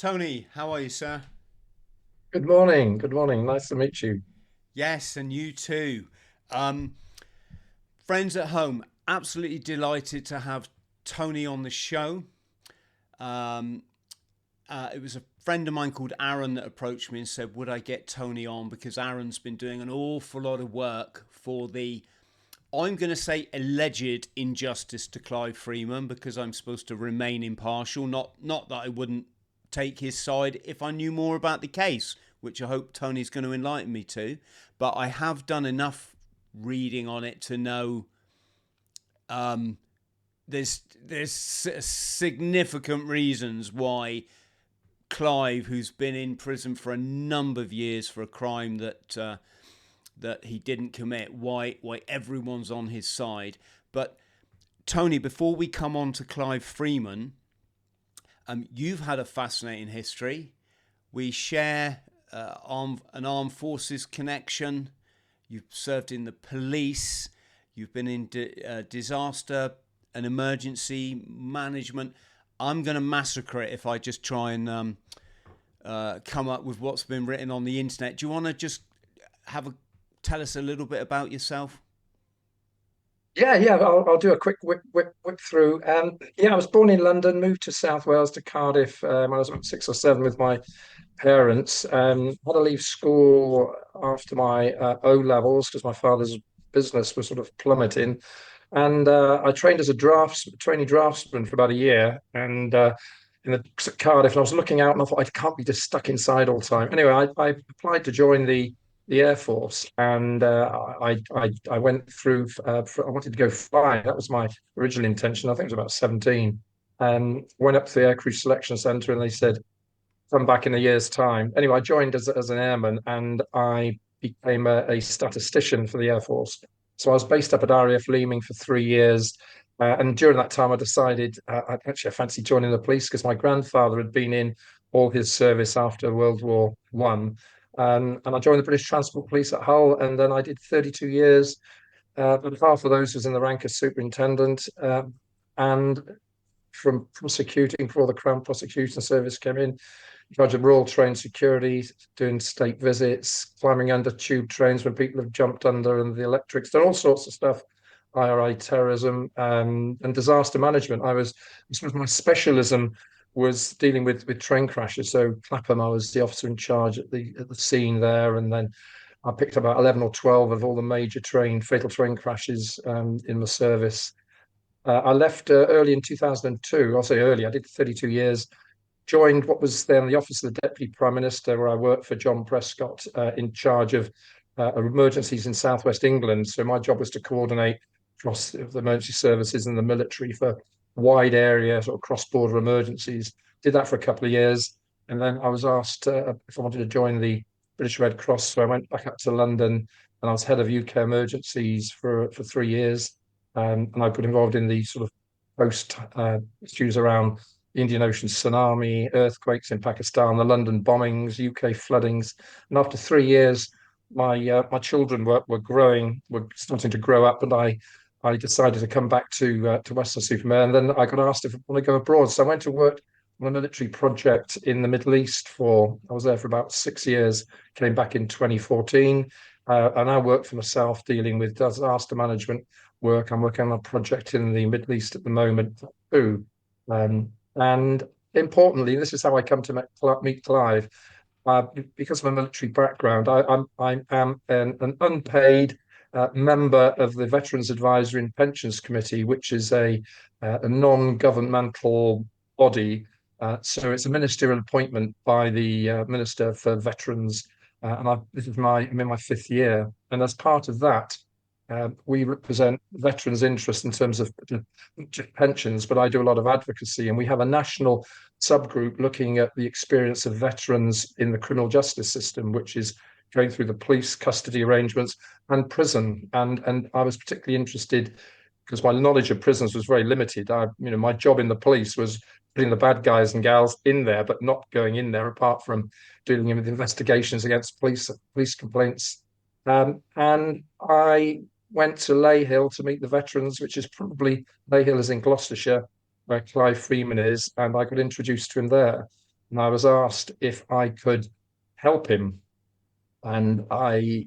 Tony, how are you, sir? Good morning. Good morning. Nice to meet you. Yes, and you too. Um, Friends at home, absolutely delighted to have Tony on the show. Um, it was a friend of mine called Aaron that approached me and said, would I get Tony on? Because Aaron's been doing an awful lot of work for I'm going to say alleged injustice to Clive Freeman because I'm supposed to remain impartial. Not that I wouldn't take his side if I knew more about the case, which I hope Tony's going to enlighten me to. But I have done enough reading on it to know um, there's significant reasons why Clive, who's been in prison for a number of years for a crime that he didn't commit, why everyone's on his side. But Tony, before we come on to Clive Freeman, you've had a fascinating history. We share an armed forces connection. You've served in the police. You've been in disaster and emergency management. I'm going to massacre it if I just try and come up with what's been written on the internet. Do you want to just tell us a little bit about yourself? Yeah. I'll do a quick whip through. I was born in London, moved to South Wales to Cardiff when I was about 6 or 7 with my parents. Had to leave school after my O levels because my father's business was sort of plummeting, and I trained as a trainee draftsman for about a year, and in Cardiff. And I was looking out, and I thought I can't be just stuck inside all the time. Anyway, I applied to join the Air Force, and I went through. I wanted to go flying. That was my original intention. I think it was about 17. Went up to the Aircrew Selection Centre, and they said, "Come back in a year's time." Anyway, I joined as an airman, and I became a statistician for the Air Force. So I was based up at RAF Leeming for 3 years. And during that time, I decided I fancied joining the police because my grandfather had been in all his service after World War I. And I joined the British Transport Police at Hull, and then I did 32 years. But half of those was in the rank of superintendent. And from prosecuting before the Crown Prosecution Service came in charge of Royal Train Security, doing state visits, climbing under tube trains when people have jumped under, and the electrics, done all sorts of stuff. IRA terrorism and disaster management. This was my specialism, was dealing with train crashes. So Clapham, I was the officer in charge at the scene there, and then I picked about 11 or 12 of all the major fatal train crashes in the service. I left early in 2002. I'll say early. I did 32 years, joined what was then the Office of the Deputy Prime Minister, where I worked for John Prescott, in charge of emergencies in southwest England. So my job was to coordinate across the emergency services and the military for wide area, sort of cross-border emergencies. Did that for a couple of years, and then I was asked if I wanted to join the British Red Cross. So I went back up to London, and I was head of UK emergencies for 3 years. And I got involved in the sort of post issues around the Indian Ocean tsunami, earthquakes in Pakistan, the London bombings, UK floodings. And after 3 years, my children were growing, were starting to grow up, and I decided to come back to Western-super-Mare. And then I got asked if I want to go abroad. So I went to work on a military project in the Middle East I was there for about 6 years, came back in 2014. And I work for myself dealing with disaster management work. I'm working on a project in the Middle East at the moment too. And importantly, this is how I come to meet Clive. Because of a military background, I am an unpaid member of the Veterans Advisory and Pensions Committee, which is a non-governmental body. So it's a ministerial appointment by the Minister for Veterans, and I'm in my fifth year. And as part of that, we represent veterans' interests in terms of pensions, but I do a lot of advocacy, and we have a national subgroup looking at the experience of veterans in the criminal justice system, which is going through the police custody arrangements and prison. And I was particularly interested because my knowledge of prisons was very limited. My job in the police was putting the bad guys and gals in there, but not going in there apart from dealing with investigations against police complaints. And I went to Ley Hill to meet the veterans, which is probably Ley Hill is in Gloucestershire, where Clive Freeman is, and I got introduced to him there. and I was asked if I could help him, and I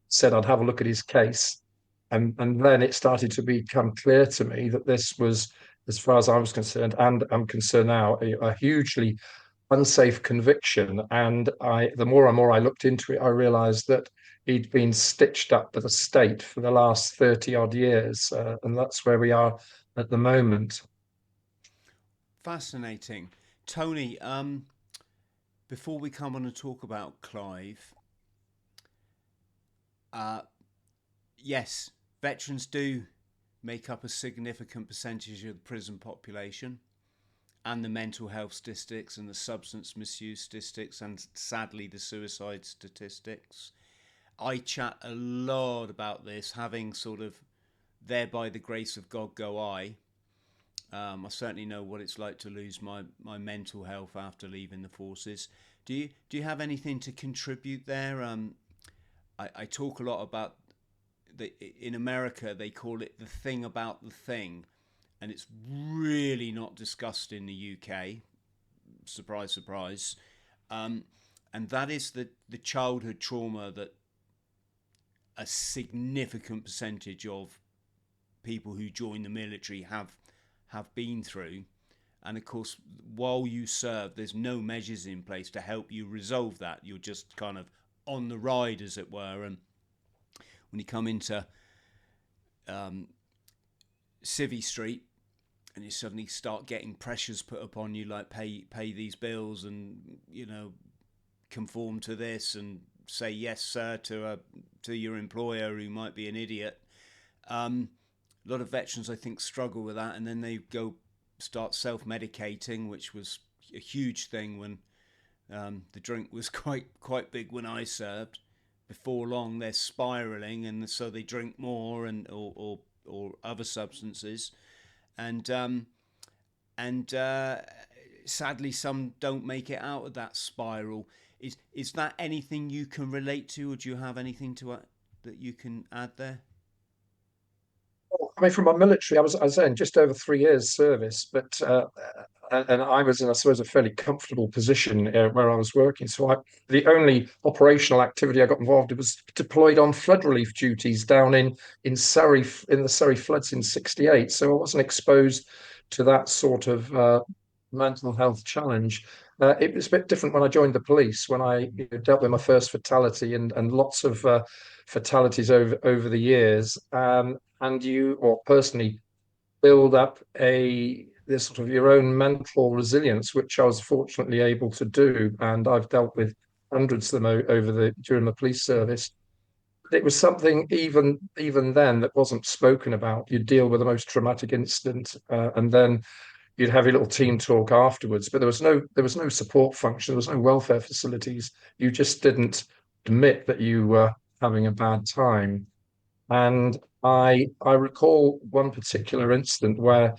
said I'd have a look at his case, and then it started to become clear to me that this was, as far as I was concerned, and I'm concerned now, a hugely unsafe conviction. And the more and more I looked into it, I realised that he'd been stitched up by the state for the last 30 odd years, and that's where we are at the moment. Fascinating. Tony, before we come on and talk about Clive, uh, yes, veterans do make up a significant percentage of the prison population, and the mental health statistics and the substance misuse statistics, and sadly the suicide statistics. I chat a lot about this, having sort of there by the grace of God go I. I certainly know what it's like to lose my mental health after leaving the forces. Do you have anything to contribute there? I talk a lot about in America they call it the thing about the thing, and it's really not discussed in the UK. Surprise, surprise. And that is the childhood trauma that a significant percentage of people who join the military have been through. And of course, while you serve, there's no measures in place to help you resolve that. You're just kind of on the ride, as it were. And when you come into Civvy Street and you suddenly start getting pressures put upon you, like pay these bills, and conform to this, and say yes sir to your employer who might be an idiot. A lot of veterans, I think, struggle with that, and then they go start self-medicating, which was a huge thing when the drink was quite big when I served. Before long, they're spiraling, and so they drink more and or other substances, and sadly, some don't make it out of that spiral. Is that anything you can relate to, or do you have anything to that you can add there? I mean, from my military, I was in just over 3 years service, but and I was in, I suppose, a fairly comfortable position where I was working. So the only operational activity I got involved in was deployed on flood relief duties down in Surrey, in the Surrey floods in '68. So I wasn't exposed to that sort of mental health challenge. It was a bit different when I joined the police, when I dealt with my first fatality, and lots of fatalities over the years. And you, or personally, build up this sort of your own mental resilience, which I was fortunately able to do. And I've dealt with hundreds of them during the police service. It was something even then that wasn't spoken about. You deal with the most traumatic incident, and then you'd have your little team talk afterwards. But there was no support function. There was no welfare facilities. You just didn't admit that you were having a bad time. And I recall one particular incident where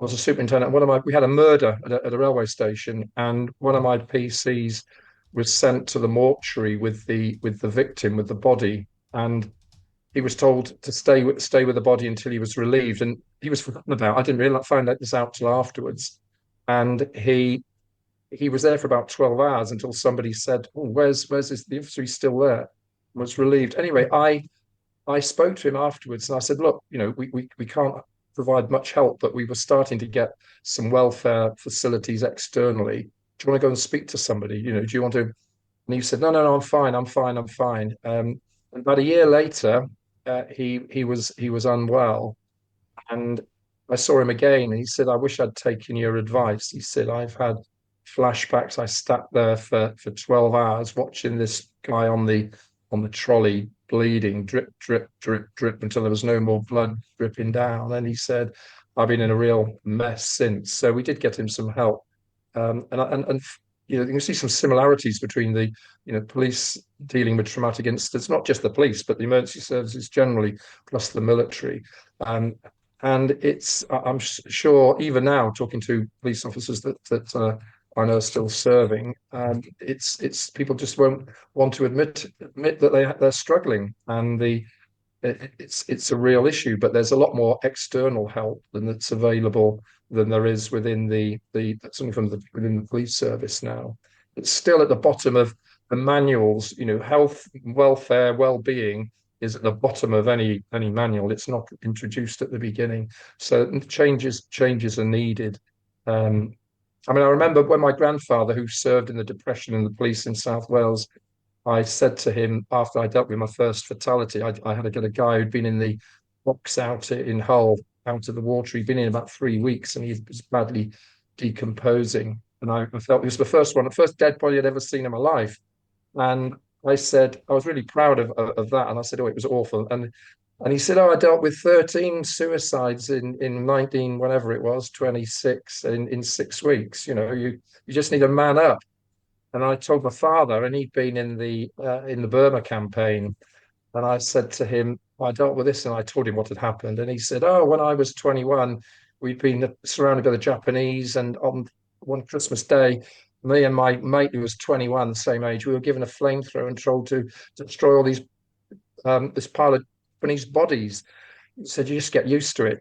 I was a superintendent. We had a murder at a railway station, and one of my PCs was sent to the mortuary with the victim, with the body, and he was told to stay with the body until he was relieved, and he was forgotten about. I didn't really find this out till afterwards, and he was there for about 12 hours until somebody said, "Oh, where's this? The officer, he's still there." Was relieved. Anyway, I spoke to him afterwards, and I said, "Look, we can't provide much help, but we were starting to get some welfare facilities externally. Do you want to go and speak to somebody? Do you want to?" And he said, "No, I'm fine. I'm fine. I'm fine." And about a year later, he was unwell, and I saw him again, and he said, "I wish I'd taken your advice." He said, "I've had flashbacks. I sat there for 12 hours watching this guy on the trolley bleeding, drip, drip, drip, drip, until there was no more blood dripping down." And he said, "I've been in a real mess since." So we did get him some help. And you can see some similarities between the police dealing with traumatic incidents, not just the police, but the emergency services generally, plus the military. Um, and I'm sure even now, talking to police officers that I know are still serving, it's people just won't want to admit that they're struggling, and it's a real issue. But there's a lot more external help than that's available than there is within something from within the police service now. It's still at the bottom of the manuals. Health, welfare, well-being is at the bottom of any manual. It's not introduced at the beginning. So changes are needed. I remember when my grandfather, who served in the Depression in the police in South Wales, I said to him after I dealt with my first fatality, I had to get a guy who'd been in the box out in Hull, out of the water. He'd been in about 3 weeks and he was badly decomposing. And I felt it was the first dead body I'd ever seen in my life. And I said, I was really proud of that. And I said, oh, it was awful. And he said, oh, I dealt with 13 suicides in 19, whatever it was, 26 in 6 weeks. You just need a man up. And I told my father, and he'd been in the Burma campaign. And I said to him, I dealt with this, and I told him what had happened. And he said, oh, when I was 21, we'd been surrounded by the Japanese, and on one Christmas Day, me and my mate, who was 21, the same age, we were given a flamethrower and told to destroy all this pile of Japanese bodies. He said, you just get used to it.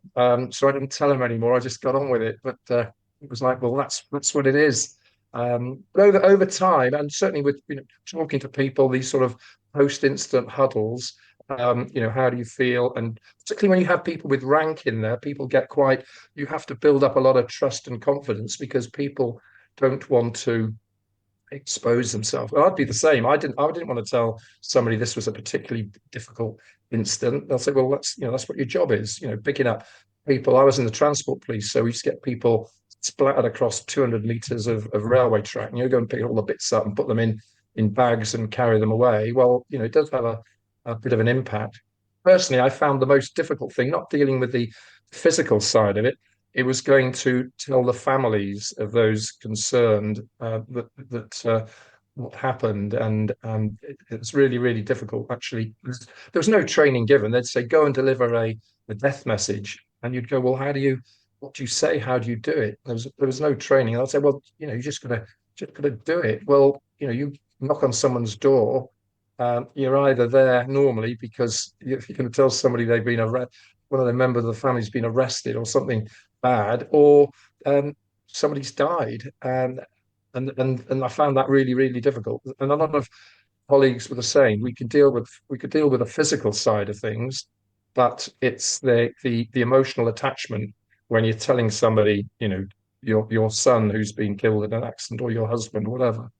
So I didn't tell him anymore. I just got on with it. But it was like, well, that's what it is. But over time, and certainly with talking to people, these sort of post-incident huddles, how do you feel? And particularly when you have people with rank in there, you have to build up a lot of trust and confidence because people don't want to expose themselves. Well, I'd be the same. I didn't want to tell somebody this was a particularly difficult incident. They'll say, well, that's what your job is, picking up people. I was in the transport police, so we just get people splattered across 200 meters of railway track, and you go and pick all the bits up and put them in bags and carry them away. Well, it does have a bit of an impact. Personally, I found the most difficult thing not dealing with the physical side of it. It was going to tell the families of those concerned that what happened, and it's really, really difficult. Actually, there was no training given. They'd say go and deliver a death message, and you'd go, well, what do you say? How do you do it? There was no training. I'd say, well, you just gotta do it. Well, you knock on someone's door. You're either there normally because if you're going to tell somebody they've been one of the members of the family's been arrested or something bad, or somebody's died, and I found that really, really difficult. And a lot of colleagues were the same. We could deal with the physical side of things, but it's the emotional attachment when you're telling somebody, your son who's been killed in an accident or your husband or whatever.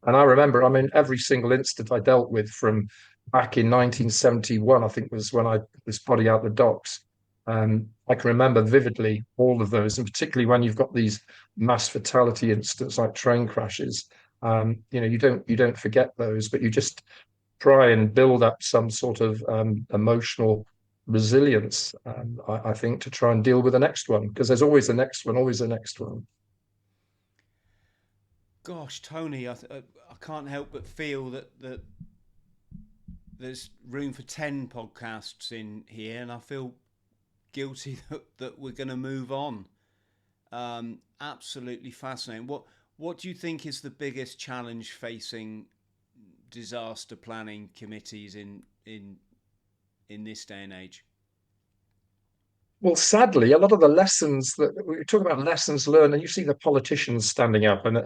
And I remember, every single incident I dealt with from back in 1971, I think was when I put this body out the docks. I can remember vividly all of those, and particularly when you've got these mass fatality incidents like train crashes. You don't forget those, but you just try and build up some sort of emotional resilience, I think, to try and deal with the next one, because there's always the next one, always the next one. Gosh, Tony, I can't help but feel that there's room for 10 podcasts in here, and I feel guilty that we're going to move on. Absolutely fascinating. What do you think is the biggest challenge facing disaster planning committees in this day and age? Well, sadly, a lot of the lessons that we talk about, lessons learned, and you see the politicians standing up, and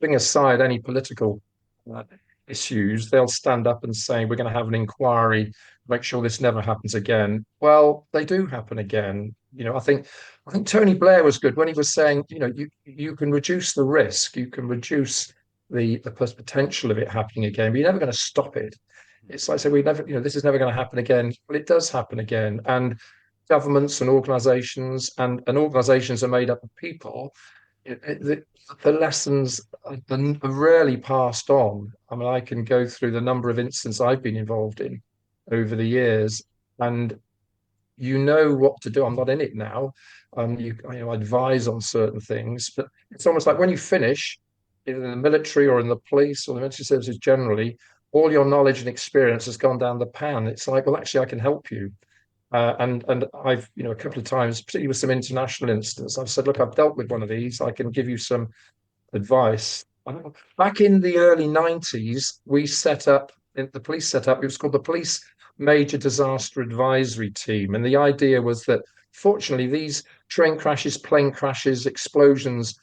putting aside any political issues, they'll stand up and say, we're going to have an inquiry, make sure this never happens again. Well, they do happen again. I think Tony Blair was good when he was saying, you can reduce the risk, you can reduce the potential of it happening again, but you're never going to stop it. It's like, we never, this is never going to happen again, but it does happen again. And governments and organizations and organizations are made up of people. The lessons are rarely passed on. I can go through the number of incidents I've been involved in over the years, and what to do. I'm not in it now. I advise on certain things, but it's almost like when you finish, either in the military or in the police or the military services generally, all your knowledge and experience has gone down the pan. It's like, well, actually, I can help you. And I've, a couple of times, particularly with some international incidents, I've said, look, I've dealt with one of these. I can give you some advice. Back in the early 90s, the police set up, it was called the Police Major Disaster Advisory Team. And the idea was that fortunately, these train crashes, plane crashes, explosions,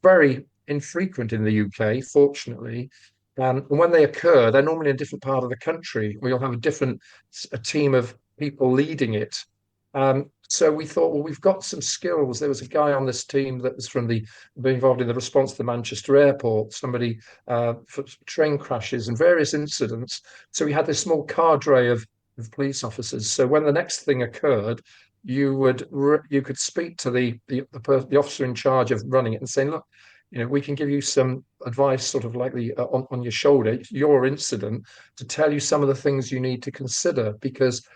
very infrequent in the UK, fortunately. And when they occur, they're normally in a different part of the country. We'll have a team of people leading it. So we thought, well, we've got some skills. There was a guy on this team that was been involved in the response to the Manchester airport, somebody for train crashes and various incidents. So we had this small cadre of police officers. So when the next thing occurred, you could speak to the officer in charge of running it and saying, look, we can give you some advice, sort of like on your shoulder, your incident, to tell you some of the things you need to consider, because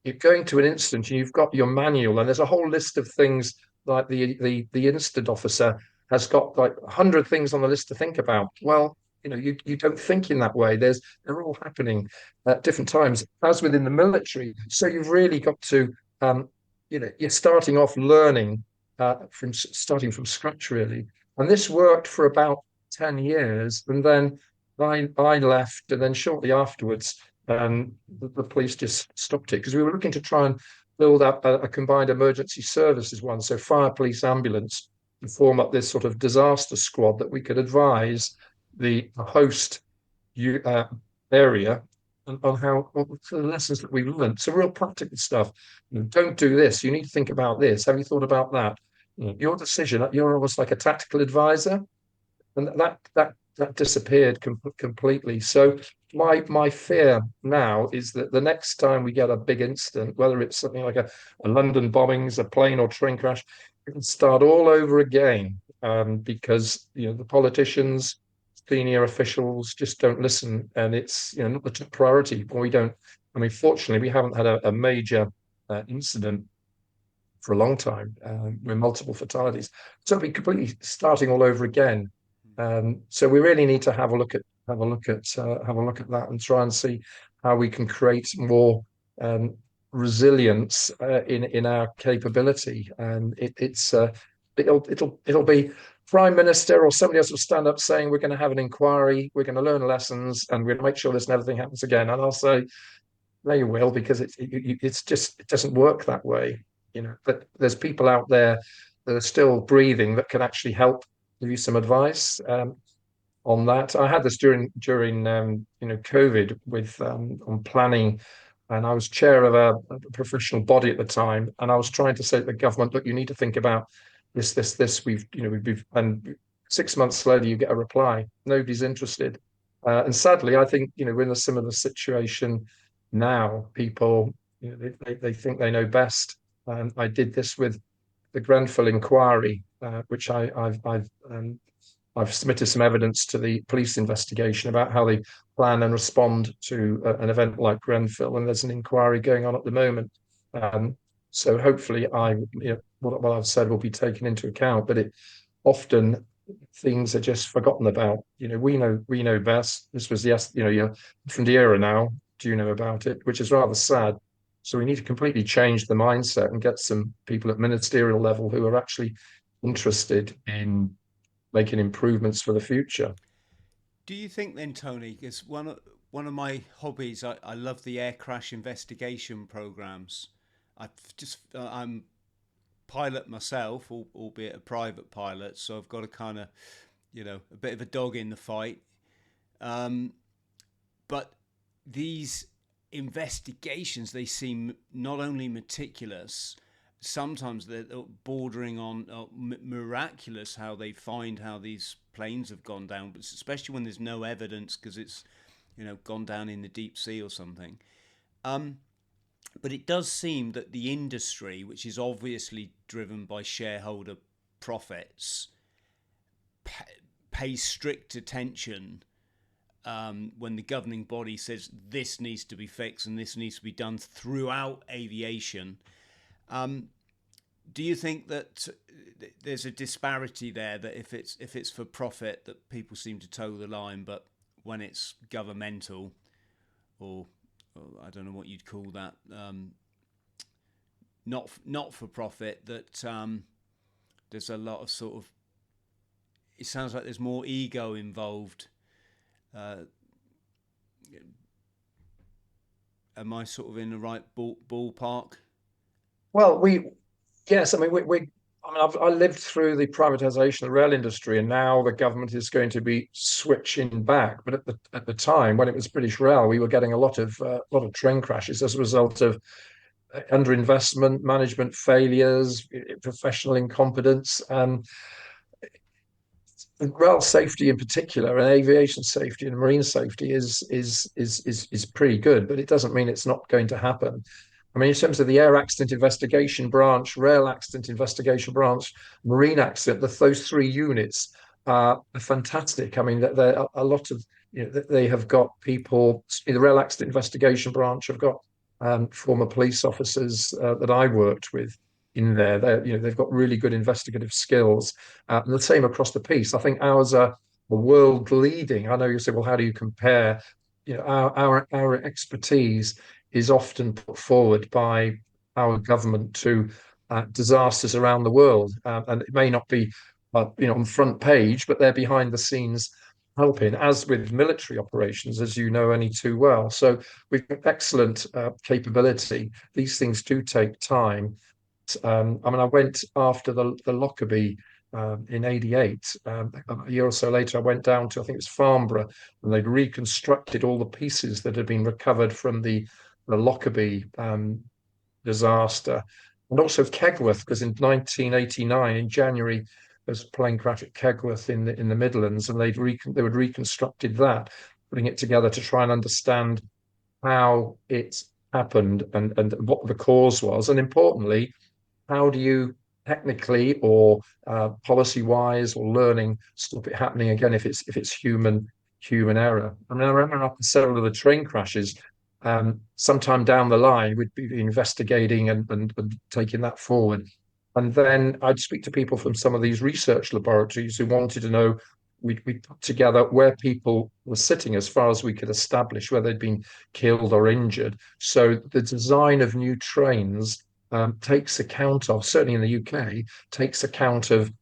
you're going to an incident and you've got your manual and there's a whole list of things, like the incident officer has got like 100 things on the list to think about. Well, you don't think in that way. They're all happening at different times, as within the military. So you've really got to, you're starting off learning from starting from scratch, really. And this worked for about 10 years. And then I left, and then shortly afterwards, the police just stopped it, because we were looking to try and build up a combined emergency services one. So fire, police, ambulance, and form up this sort of disaster squad that we could advise the host uh, area on how the lessons that we've learned. So real practical stuff. Don't do this. You need to think about this. Have you thought about that? Your decision. You're almost like a tactical advisor, and that disappeared completely. So my fear now is that the next time we get a big incident, whether it's something like a London bombings, a plane or train crash, it can start all over again, because the politicians, senior officials just don't listen, and it's not the top priority. We don't. I mean, fortunately, we haven't had a major incident for a long time with multiple fatalities. So it'll be completely starting all over again. So we really need to have a look at that and try and see how we can create more resilience in our capability. And it'll be Prime Minister or somebody else will stand up saying we're going to have an inquiry, we're going to learn lessons, and we're going to make sure this never thing happens again. And I'll say, no, you will, because it doesn't work that way. But there's people out there that are still breathing that can actually help give you some advice on that. I had this during COVID with on planning, and I was chair of a professional body at the time, and I was trying to say to the government, look, you need to think about this. We've and 6 months later you get a reply. Nobody's interested, and sadly, I think we're in a similar situation now. People, they think they know best. I did this with the Grenfell inquiry, which I've submitted some evidence to the police investigation about how they plan and respond to an event like Grenfell, and there's an inquiry going on at the moment. So hopefully, what I've said will be taken into account. But often things are just forgotten about. We know best. This was you're from the era now. Do you know about it? Which is rather sad. So we need to completely change the mindset and get some people at ministerial level who are actually interested in making improvements for the future. Do you think then, Tony, because one of my hobbies, I love the air crash investigation programs. I'm pilot myself, albeit a private pilot, so I've got a kind of a bit of a dog in the fight. But these investigations, they seem not only meticulous, sometimes they're bordering on miraculous, how they find how these planes have gone down, but especially when there's no evidence because it's gone down in the deep sea or something. But it does seem that the industry, which is obviously driven by shareholder profits, pays strict attention when the governing body says this needs to be fixed and this needs to be done throughout aviation. Do you think that there's a disparity there, that if it's for profit, that people seem to toe the line, but when it's governmental, or I don't know what you'd call that, not for profit, that there's a lot of sort of, it sounds like there's more ego involved. Am I sort of in the right ballpark? Well, Yes, I mean I mean I lived through the privatization of the rail industry, and now the government is going to be switching back. But at the time when it was British Rail, we were getting a lot of train crashes as a result of underinvestment, management failures, professional incompetence. And rail safety in particular, and aviation safety and marine safety is pretty good, but it doesn't mean it's not going to happen. I mean, in terms of the air accident investigation branch, rail accident investigation branch, marine accident, those three units are fantastic. I mean, there are a lot of, they have got people in the rail accident investigation branch. Have got former police officers that I worked with in there. They've got really good investigative skills, and the same across the piece. I think ours are world leading. I know you say, well, how do you compare? Our expertise is often put forward by our government to disasters around the world, and it may not be, on the front page, but they're behind the scenes helping, as with military operations, as you know only too well. So we've got excellent capability. These things do take time. I mean, I went after the Lockerbie in '88. A year or so later, I went down to, I think it was Farnborough, and they'd reconstructed all the pieces that had been recovered from the Lockerbie disaster, and also Kegworth, because in 1989, in January, there was a plane crash at Kegworth in the Midlands, and they would reconstructed that, putting it together to try and understand how it happened and what the cause was, and importantly, how do you technically or policy wise or learning stop it happening again if it's human error. I mean, I remember after several of the train crashes, sometime down the line, we'd be investigating and taking that forward. And then I'd speak to people from some of these research laboratories who wanted to know. We put together where people were sitting as far as we could establish where they'd been killed or injured. So the design of new trains takes account of, certainly in the UK, takes account of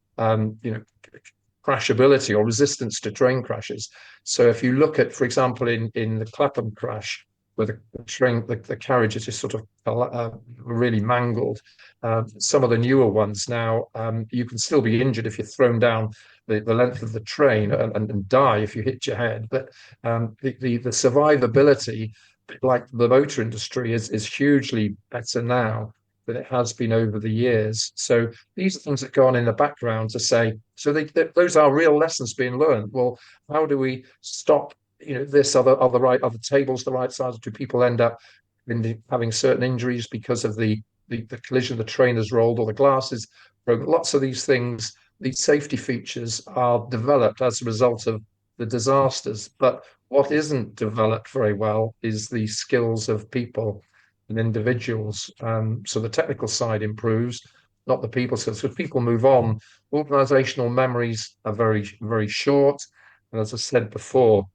crashability or resistance to train crashes. So if you look at, for example, in the Clapham crash, where the carriage is just sort of really mangled. Some of the newer ones now, you can still be injured if you're thrown down the length of the train and die if you hit your head. But the survivability, like the motor industry, is hugely better now than it has been over the years. So these are things that go on in the background to say, so those are real lessons being learned. Well, how do we stop, this, are the tables the right size? Do people end up having certain injuries because of the collision the train has rolled or the glasses broken? Lots of these things, these safety features are developed as a result of the disasters. But what isn't developed very well is the skills of people and individuals. So the technical side improves, not the people skills. So people move on. Organizational memories are very, very short. And as I said before,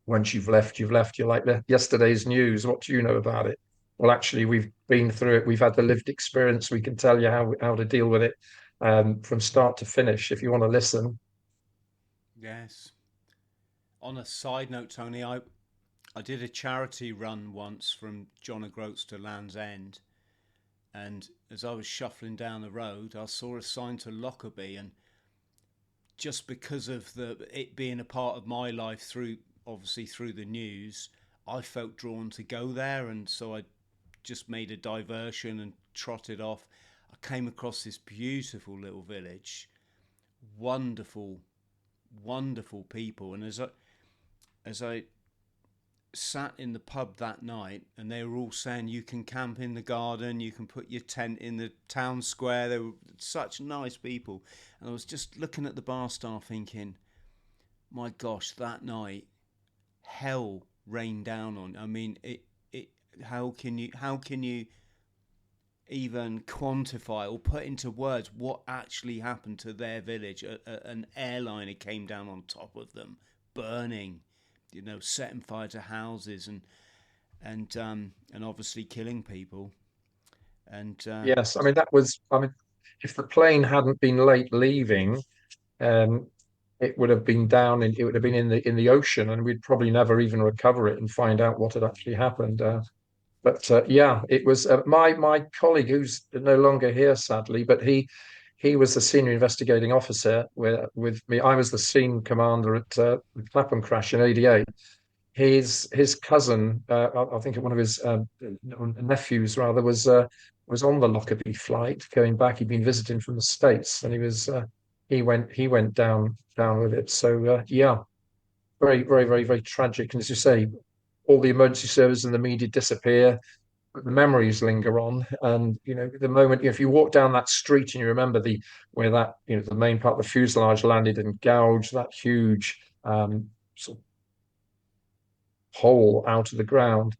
once you've left, you've left. You're like yesterday's news. What do you know about it? Well, actually, we've been through it. We've had the lived experience. We can tell you how to deal with it from start to finish if you want to listen. Yes. On a side note, Tony, I did a charity run once from John O'Groats to Land's End, and as I was shuffling down the road, I saw a sign to Lockerbie, and just because of it being a part of my life through the news, I felt drawn to go there, and so I just made a diversion and trotted off. I came across this beautiful little village, wonderful, wonderful people, and as I sat in the pub that night, and they were all saying you can camp in the garden, you can put your tent in the town square. They were such nice people, and I was just looking at the bar staff thinking, my gosh, that night hell rained down on. I mean, how can you even quantify or put into words what actually happened to their village? An airliner came down on top of them, burning, setting fire to houses and obviously killing people. And Yes, I mean that was. I mean, if the plane hadn't been late leaving, um, it would have been it would have been in the ocean, and we'd probably never even recover it and find out what had actually happened. But yeah, it was my colleague who's no longer here, sadly, but he was the senior investigating officer with me. I was the scene commander at the Clapham crash in '88. His cousin, I think one of his nephews rather, was on the Lockerbie flight going back. He'd been visiting from the States, and he went down with it. So yeah, very very very very tragic. And as you say, all the emergency services and the media disappear, but the memories linger on. And the moment, if you walk down that street and you remember the where that the main part of the fuselage landed and gouged that huge sort of hole out of the ground,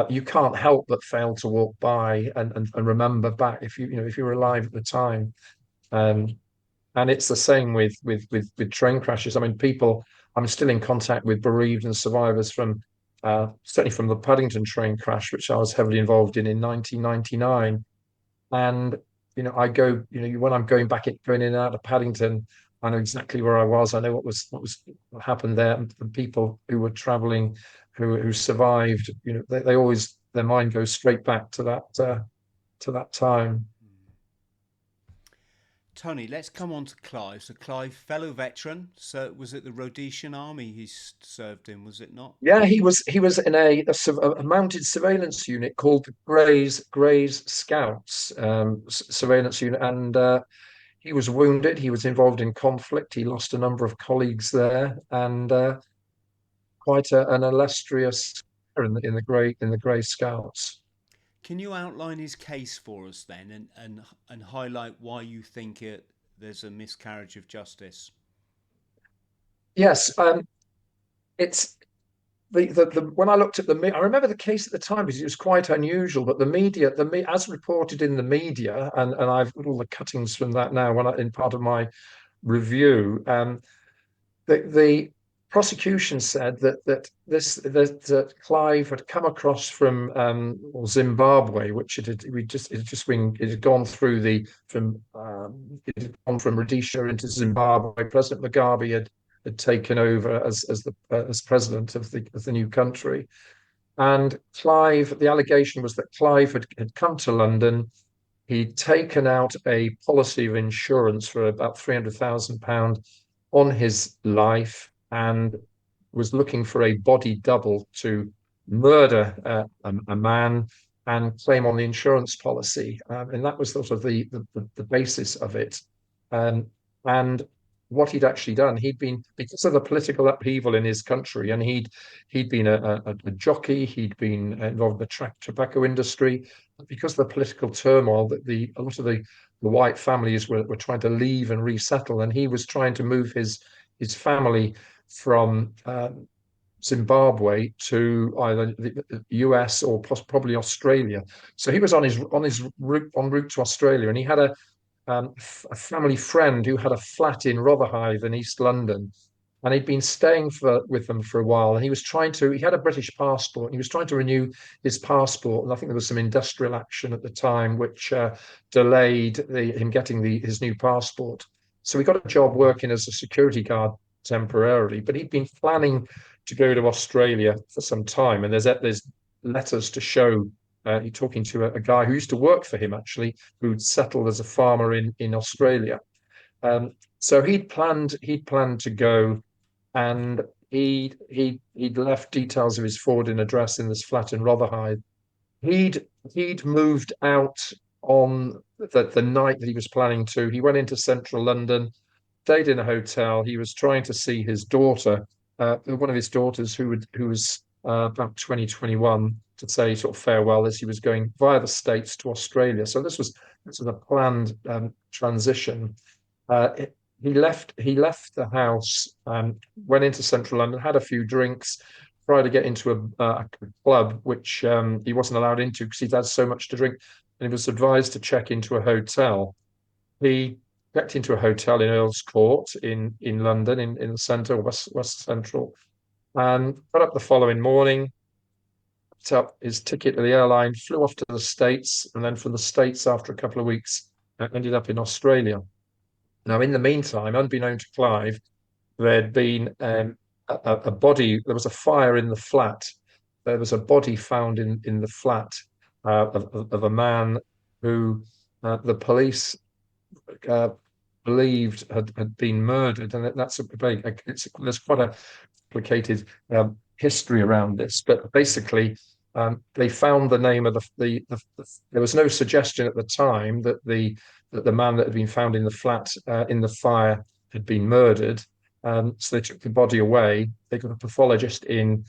you can't help but fail to walk by and remember back if you were alive at the time. Um, and it's the same with train crashes. I mean, people. I'm still in contact with bereaved and survivors from certainly from the Paddington train crash, which I was heavily involved in 1999. And I go, when I'm going in and out of Paddington, I know exactly where I was. I know what happened there, and the people who were travelling, who survived. They always their mind goes straight back to that time. Tony, let's come on to Clive. So Clive, fellow veteran. So was it the Rhodesian army he served in? Was it not? Yeah, he was in a mounted surveillance unit called the Greys Scouts surveillance unit, and he was wounded. He was involved in conflict. He lost a number of colleagues there, and quite an illustrious in the Grey Scouts. Can you outline his case for us then, and highlight why you think there's a miscarriage of justice? Yes, it's the when I looked at I remember the case at the time because it was quite unusual. But the media, as reported in the media, and I've got all the cuttings from that now in part of my review. The prosecution said that Clive had come across from Zimbabwe, which it had gone through it had gone from Rhodesia into Zimbabwe. President Mugabe had taken over as president of the new country. And the allegation was that Clive had come to London. He'd taken out a policy of insurance for about £300,000 on his life and was looking for a body double to murder a man and claim on the insurance policy. And that was sort of the basis of it. And what he'd actually done, because of the political upheaval in his country, and he'd been a jockey, he'd been involved in the tobacco industry, because of the political turmoil that a lot of the white families were trying to leave and resettle, and he was trying to move his family from Zimbabwe to either the US or probably Australia. So he was on his route to Australia, and he had a family friend who had a flat in Rotherhithe in East London, and he'd been staying with them for a while. And he had a British passport, and he was trying to renew his passport. And I think there was some industrial action at the time which delayed him getting his new passport. So he got a job working as a security guard temporarily, but he'd been planning to go to Australia for some time. And there's letters to show you're talking to a guy who used to work for him, actually, who'd settled as a farmer in Australia. So he'd planned to go, and he'd left details of his forwarding address in this flat in Rotherhithe. He'd moved out on the night that he was planning to. He went into central London, stayed in a hotel. He was trying to see his daughter, one of his daughters who was about 2021, to say sort of farewell as he was going via the States to Australia. So this was a planned transition. He left the house, went into central London, had a few drinks, tried to get into a club which he wasn't allowed into because he'd had so much to drink, and he was advised to check into a hotel. He checked into a hotel in Earl's Court in London, in the centre, West Central, and got up the following morning, picked up his ticket to the airline, flew off to the States, and then from the States, after a couple of weeks, ended up in Australia. Now, in the meantime, unbeknown to Clive, there'd been a body. There was a fire in the flat there was a body found in the flat of a man who the police believed had been murdered, and that's there's quite a complicated history around this. But basically, they found the name of there was no suggestion at the time that the man that had been found in the flat in the fire had been murdered. So they took the body away. They got a pathologist in.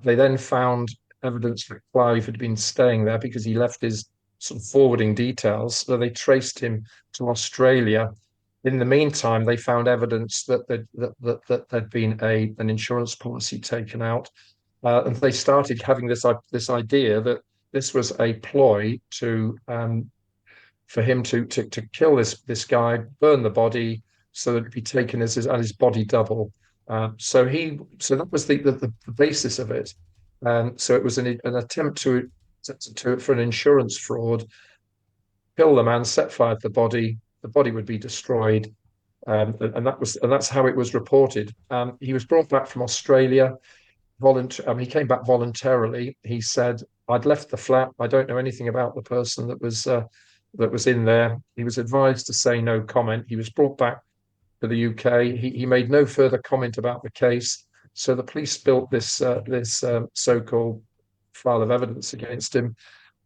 They then found evidence that Clive had been staying there because he left his sort of forwarding details. So they traced him to Australia. In the meantime, they found evidence that there'd been an insurance policy taken out, and they started having this idea that this was a ploy for him to kill this guy, burn the body, so that it'd be taken as his body double. So that was the basis of it. So it was an attempt for an insurance fraud, kill the man, set fire to the body would be destroyed, and that's how it was reported. He was brought back from Australia. He came back voluntarily. He said, "I'd left the flat. I don't know anything about the person that was in there." He was advised to say no comment. He was brought back to the UK. He made no further comment about the case. So the police built this so-called file of evidence against him.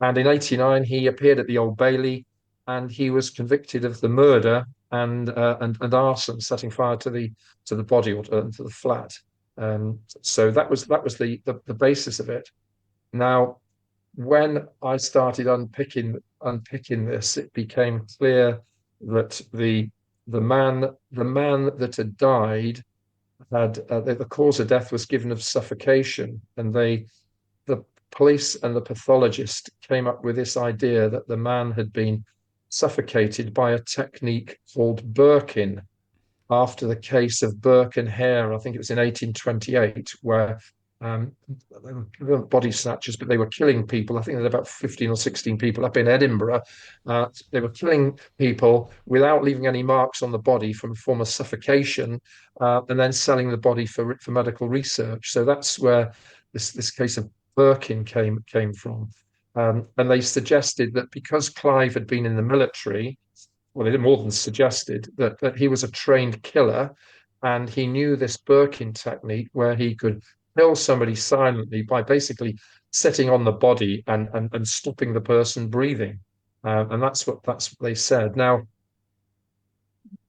And in '89, he appeared at the Old Bailey, and he was convicted of the murder and arson, setting fire to the body or to the flat. So that was the basis of it. Now, when I started unpicking this, it became clear that the man that had died had the cause of death was given of suffocation, and the police and the pathologist came up with this idea that the man had been suffocated by a technique called Burke-in, after the case of Burke and Hare. I think it was in 1828, where they were body snatchers, but they were killing people. I think there were about 15 or 16 people up in Edinburgh. They were killing people without leaving any marks on the body from a form of suffocation, and then selling the body for medical research. So that's where this case of Birkin came from. And they suggested that because Clive had been in the military, well, they did more than suggested that he was a trained killer, and he knew this Birkin technique where he could kill somebody silently by basically sitting on the body and stopping the person breathing. And that's what they said. Now,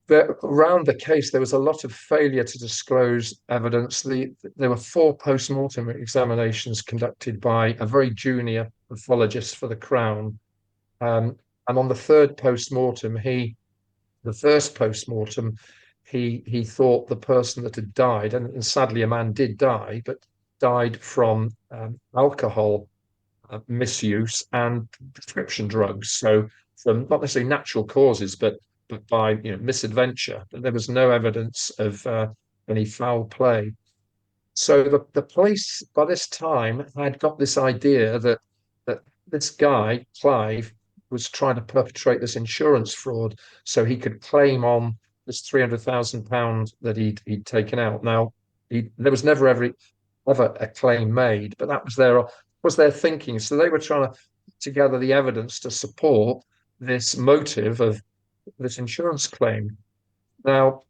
around the case, there was a lot of failure to disclose evidence. There were 4 post-mortem examinations conducted by a very junior pathologist for the Crown. And on the 3rd post-mortem, the first post-mortem, he thought the person that had died, and sadly a man did die, but died from alcohol misuse and prescription drugs. So from not necessarily natural causes, but by misadventure. But there was no evidence of any foul play. So the police by this time had got this idea that this guy, Clive, was trying to perpetrate this insurance fraud so he could claim on this £300,000 that he'd taken out. Now, there was never ever a claim made, but that was their thinking. So they were trying to put together the evidence to support this motive of this insurance claim. Now,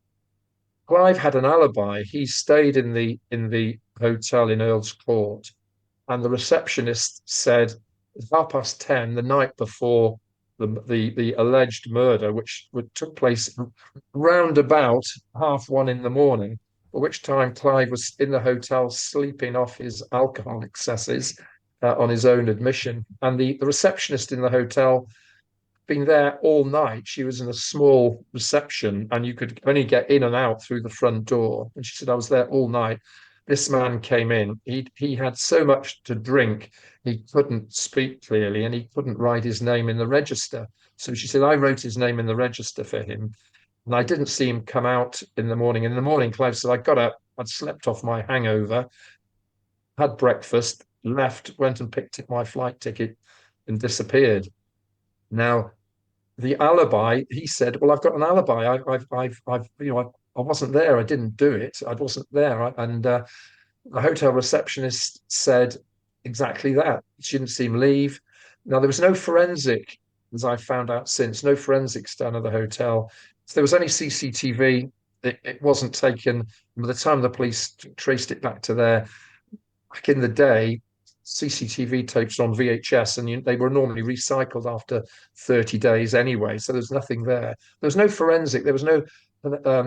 Clive had an alibi. He stayed in the hotel in Earl's Court, and the receptionist said it's 10:30 the night before the alleged murder, which took place round about 1:30 in the morning, at which time Clive was in the hotel sleeping off his alcohol excesses on his own admission. And the receptionist in the hotel been there all night. She was in a small reception, and you could only get in and out through the front door. And she said, "I was there all night. This man came in. He had so much to drink, he couldn't speak clearly, and he couldn't write his name in the register. So she said, I wrote his name in the register for him, and I didn't see him come out in the morning. In the morning, Clive said, I got up, I'd slept off my hangover, had breakfast, left, went and picked up my flight ticket, and disappeared." Now, the alibi, he said, "Well, I've got an alibi. I wasn't there. I didn't do it. I wasn't there." And the hotel receptionist said, exactly that. She didn't see him leave. Now, there was no forensic, as I found out since, no forensics done at the hotel. So there was only CCTV. It wasn't taken. By the time the police traced it back to there, back in the day, CCTV tapes on VHS, and they were normally recycled after 30 days anyway. So there's nothing there. There was no forensic. There was no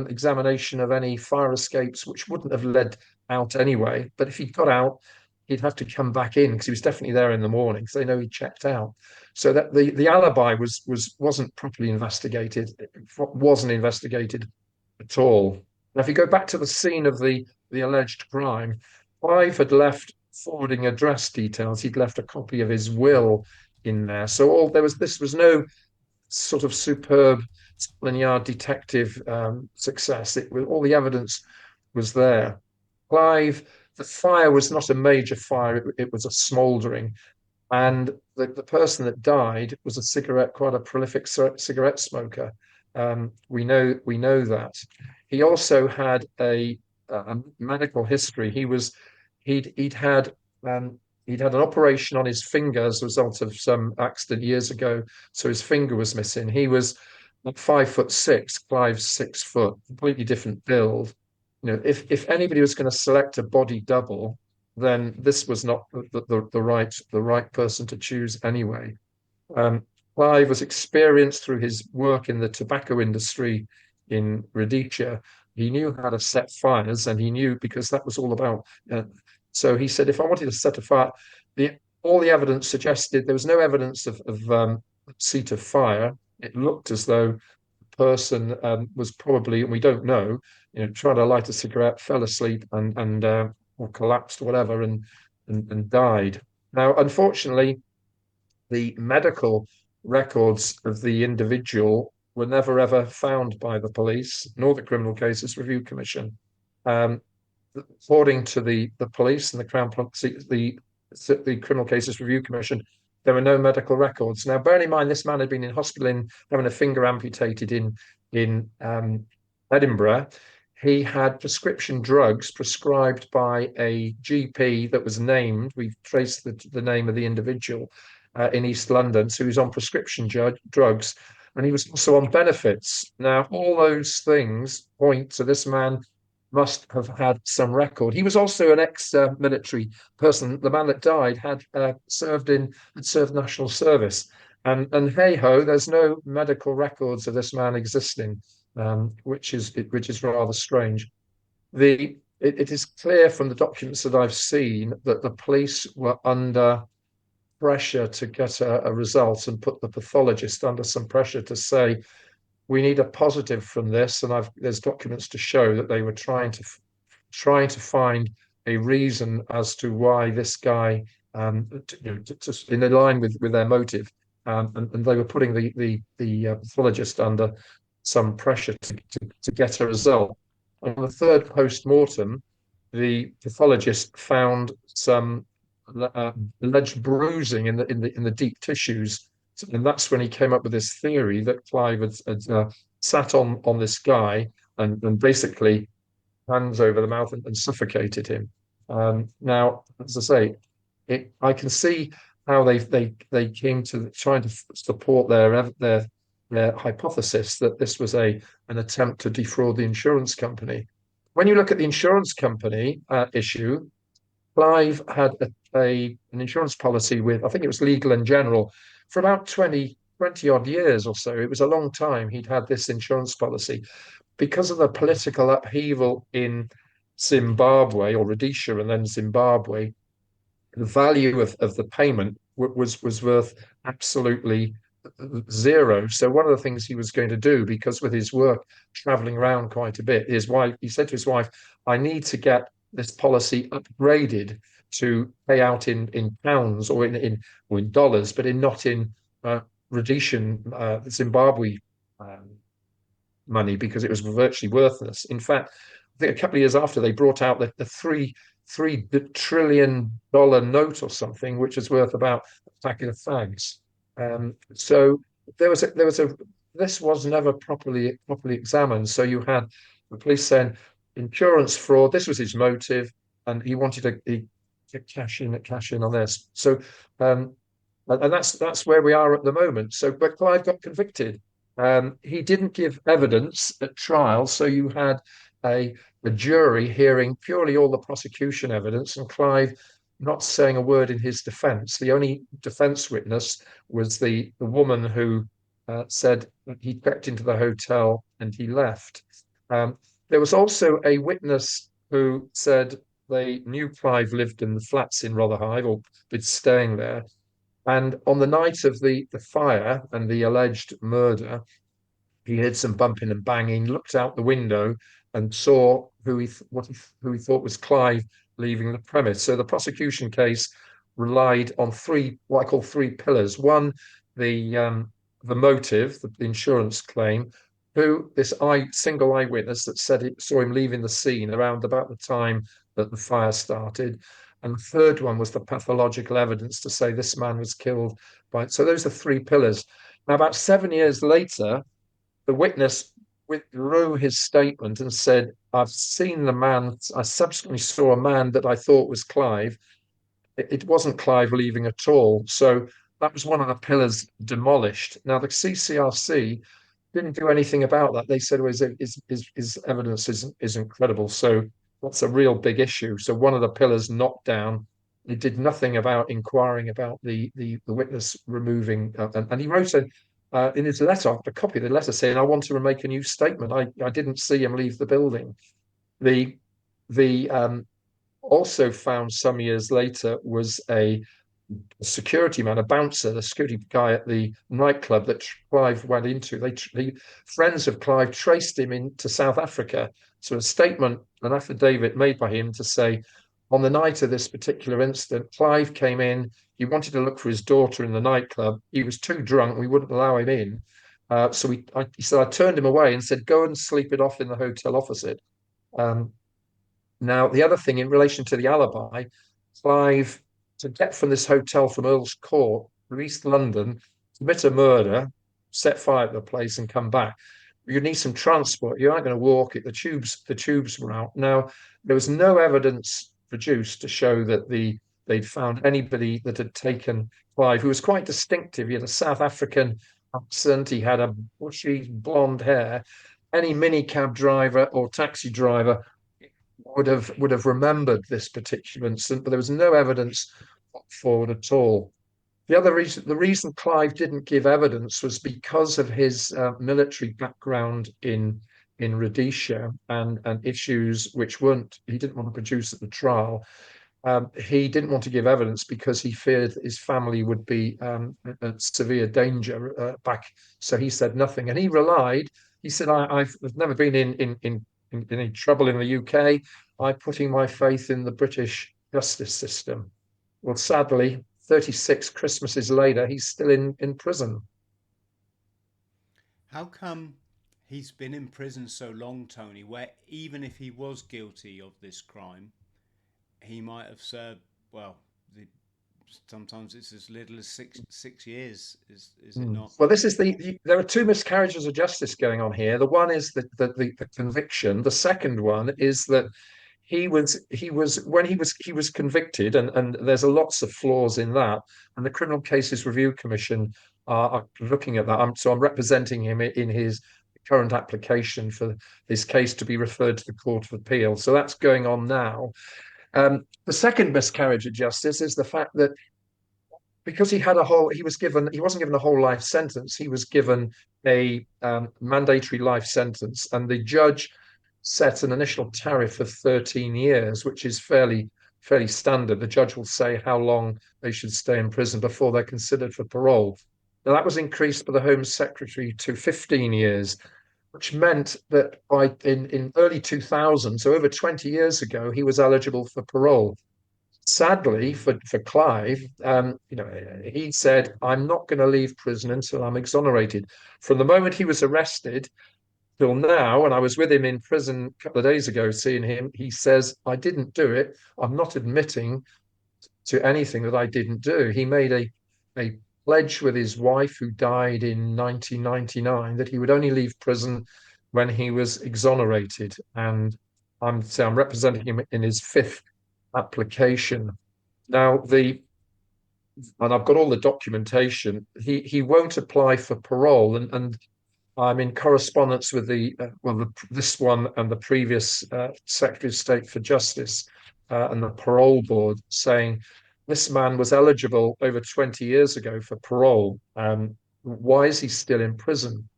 examination of any fire escapes, which wouldn't have led out anyway. But if he got out, he'd have to come back in because he was definitely there in the morning because they know he checked out. So that the alibi wasn't properly investigated. It wasn't investigated at all. Now, if you go back to the scene of the alleged crime, Clive had left forwarding address details. He'd left a copy of his will in there. So this was no sort of superb Scotland Yard detective success. All the evidence was there. Clive, the fire was not a major fire; it was a smouldering, and the person that died was quite a prolific cigarette smoker. We know that. He also had a medical history. He'd had an operation on his finger as a result of some accident years ago, so his finger was missing. He was 5'6", Clive's 6 foot, completely different build. If anybody was going to select a body double, then this was not the right person to choose anyway. Clive was experienced through his work in the tobacco industry in Rhodesia. He knew how to set fires, and he knew because that was all about. So he said, if I wanted to set a fire, all the evidence suggested there was no evidence of seat of fire. It looked as though the person was probably, and we don't know, trying to light a cigarette, fell asleep, and or collapsed, or whatever, and died. Now, unfortunately, the medical records of the individual were never ever found by the police nor the Criminal Cases Review Commission. According to the police and the Crown, the Criminal Cases Review Commission, there were no medical records. Now, bearing in mind, this man had been in hospital having a finger amputated in Edinburgh. He had prescription drugs prescribed by a GP that was named. We've traced the name of the individual in East London. So he was on prescription drugs, and he was also on benefits. Now, all those things point to this man must have had some record. He was also an ex-military person. The man that died had served national service, and hey ho, there's no medical records of this man existing, which is rather strange. It is clear from the documents that I've seen that the police were under pressure to get a result and put the pathologist under some pressure to say, we need a positive from this, and there's documents to show that they were trying to find a reason as to why this guy, in line with their motive, and they were putting the pathologist under some pressure to get a result. On the third post-mortem, the pathologist found some alleged bruising in the deep tissues. And that's when he came up with this theory that Clive had sat on this guy and basically hands over the mouth and suffocated him. Now, as I say, I can see how they came to trying to support their hypothesis that this was an attempt to defraud the insurance company. When you look at the insurance company issue, Clive had an insurance policy with, I think it was Legal and General, for about 20 odd years or so. It was a long time he'd had this insurance policy. Because of the political upheaval in Zimbabwe, or Rhodesia and then Zimbabwe, the value of the payment was worth absolutely zero. So one of the things he was going to do, because with his work traveling around quite a bit, he said to his wife, I need to get this policy upgraded to pay out in pounds or in dollars, but not in Rhodesian Zimbabwe money, because it was virtually worthless. In fact, I think a couple of years after, they brought out the $3 trillion note or something, which is worth about a packet of fags. So this was never properly examined. So you had the police saying insurance fraud. This was his motive, and he wanted cash in on this. So, and that's where we are at the moment. So, but Clive got convicted. He didn't give evidence at trial, so you had a, a jury hearing purely all the prosecution evidence, and Clive not saying a word in his defence. The only defence witness was the woman who said he checked into the hotel and he left. Um, there was also a witness who said they knew Clive lived in the flats in Rotherhithe or been staying there. And on the night of the fire and the alleged murder, he heard some bumping and banging, looked out the window and saw who he thought was Clive leaving the premise. So the prosecution case relied on what I call three pillars. One, the motive, the insurance claim. Who this single eyewitness that said it saw him leaving the scene around about the time that the fire started. And the third one was the pathological evidence to say this man was killed by. So those are three pillars. Now, about 7 years later, the witness withdrew his statement and said, I've seen the man, I subsequently saw a man that I thought was Clive. It wasn't Clive leaving at all. So that was one of the pillars demolished. Now, the CCRC didn't do anything about that. They said, well, his evidence isn't credible. So that's a real big issue. So one of the pillars knocked down. He did nothing about inquiring about the witness removing, and he wrote in his letter, a copy of the letter saying, I want to make a new statement. I didn't see him leave the building. The also found some years later was a security man, a bouncer, the security guy at the nightclub that Clive went into. The friends of Clive traced him into South Africa. So a statement, an affidavit made by him to say, on the night of this particular incident, Clive came in. He wanted to look for his daughter in the nightclub. He was too drunk. We wouldn't allow him in. So he said, I turned him away and said, go and sleep it off in the hotel opposite. Now, the other thing in relation to the alibi, Clive, to get from this hotel from Earl's Court, East London, commit a murder, set fire to the place and come back. You need some transport. You aren't going to walk it. The tubes were out. Now, there was no evidence produced to show that they'd found anybody that had taken Clive, who was quite distinctive. He had a South African accent. He had a bushy blonde hair. Any minicab driver or taxi driver would have remembered this particular incident, but there was no evidence forward at all. The reason Clive didn't give evidence was because of his military background in Rhodesia and issues which he didn't want to produce at the trial. He didn't want to give evidence because he feared that his family would be at severe danger back. So he said nothing, and he relied. He said, "I've never been in any trouble in the UK. I'm putting my faith in the British justice system." Well, sadly, 36 Christmases later, he's still in prison. How come he's been in prison so long, Tony, where even if he was guilty of this crime, he might have served, well, sometimes it's as little as six years, is it not? Well, this is there are two miscarriages of justice going on here. The one is the conviction. The second one is that he was convicted, and there's lots of flaws in that. And the Criminal Cases Review Commission are looking at that. So I'm representing him in his current application for this case to be referred to the Court of Appeal. So that's going on now. The second miscarriage of justice is the fact that because he wasn't given a whole life sentence. He was given a mandatory life sentence, and the judge set an initial tariff of 13 years, which is fairly standard. The judge will say how long they should stay in prison before they're considered for parole. Now, that was increased by the Home Secretary to 15 years, which meant that in early 2000, so over 20 years ago, he was eligible for parole. Sadly for Clive, he said, I'm not going to leave prison until I'm exonerated. From the moment he was arrested till now, and I was with him in prison a couple of days ago seeing him, he says, I didn't do it. I'm not admitting to anything that I didn't do. He made a pledge with his wife, who died in 1999, that he would only leave prison when he was exonerated. And I'm representing him in his fifth application. Now, and I've got all the documentation. He won't apply for parole, and I'm in correspondence with this one and the previous Secretary of State for Justice and the parole board, saying this man was eligible over 20 years ago for parole. Why is he still in prison?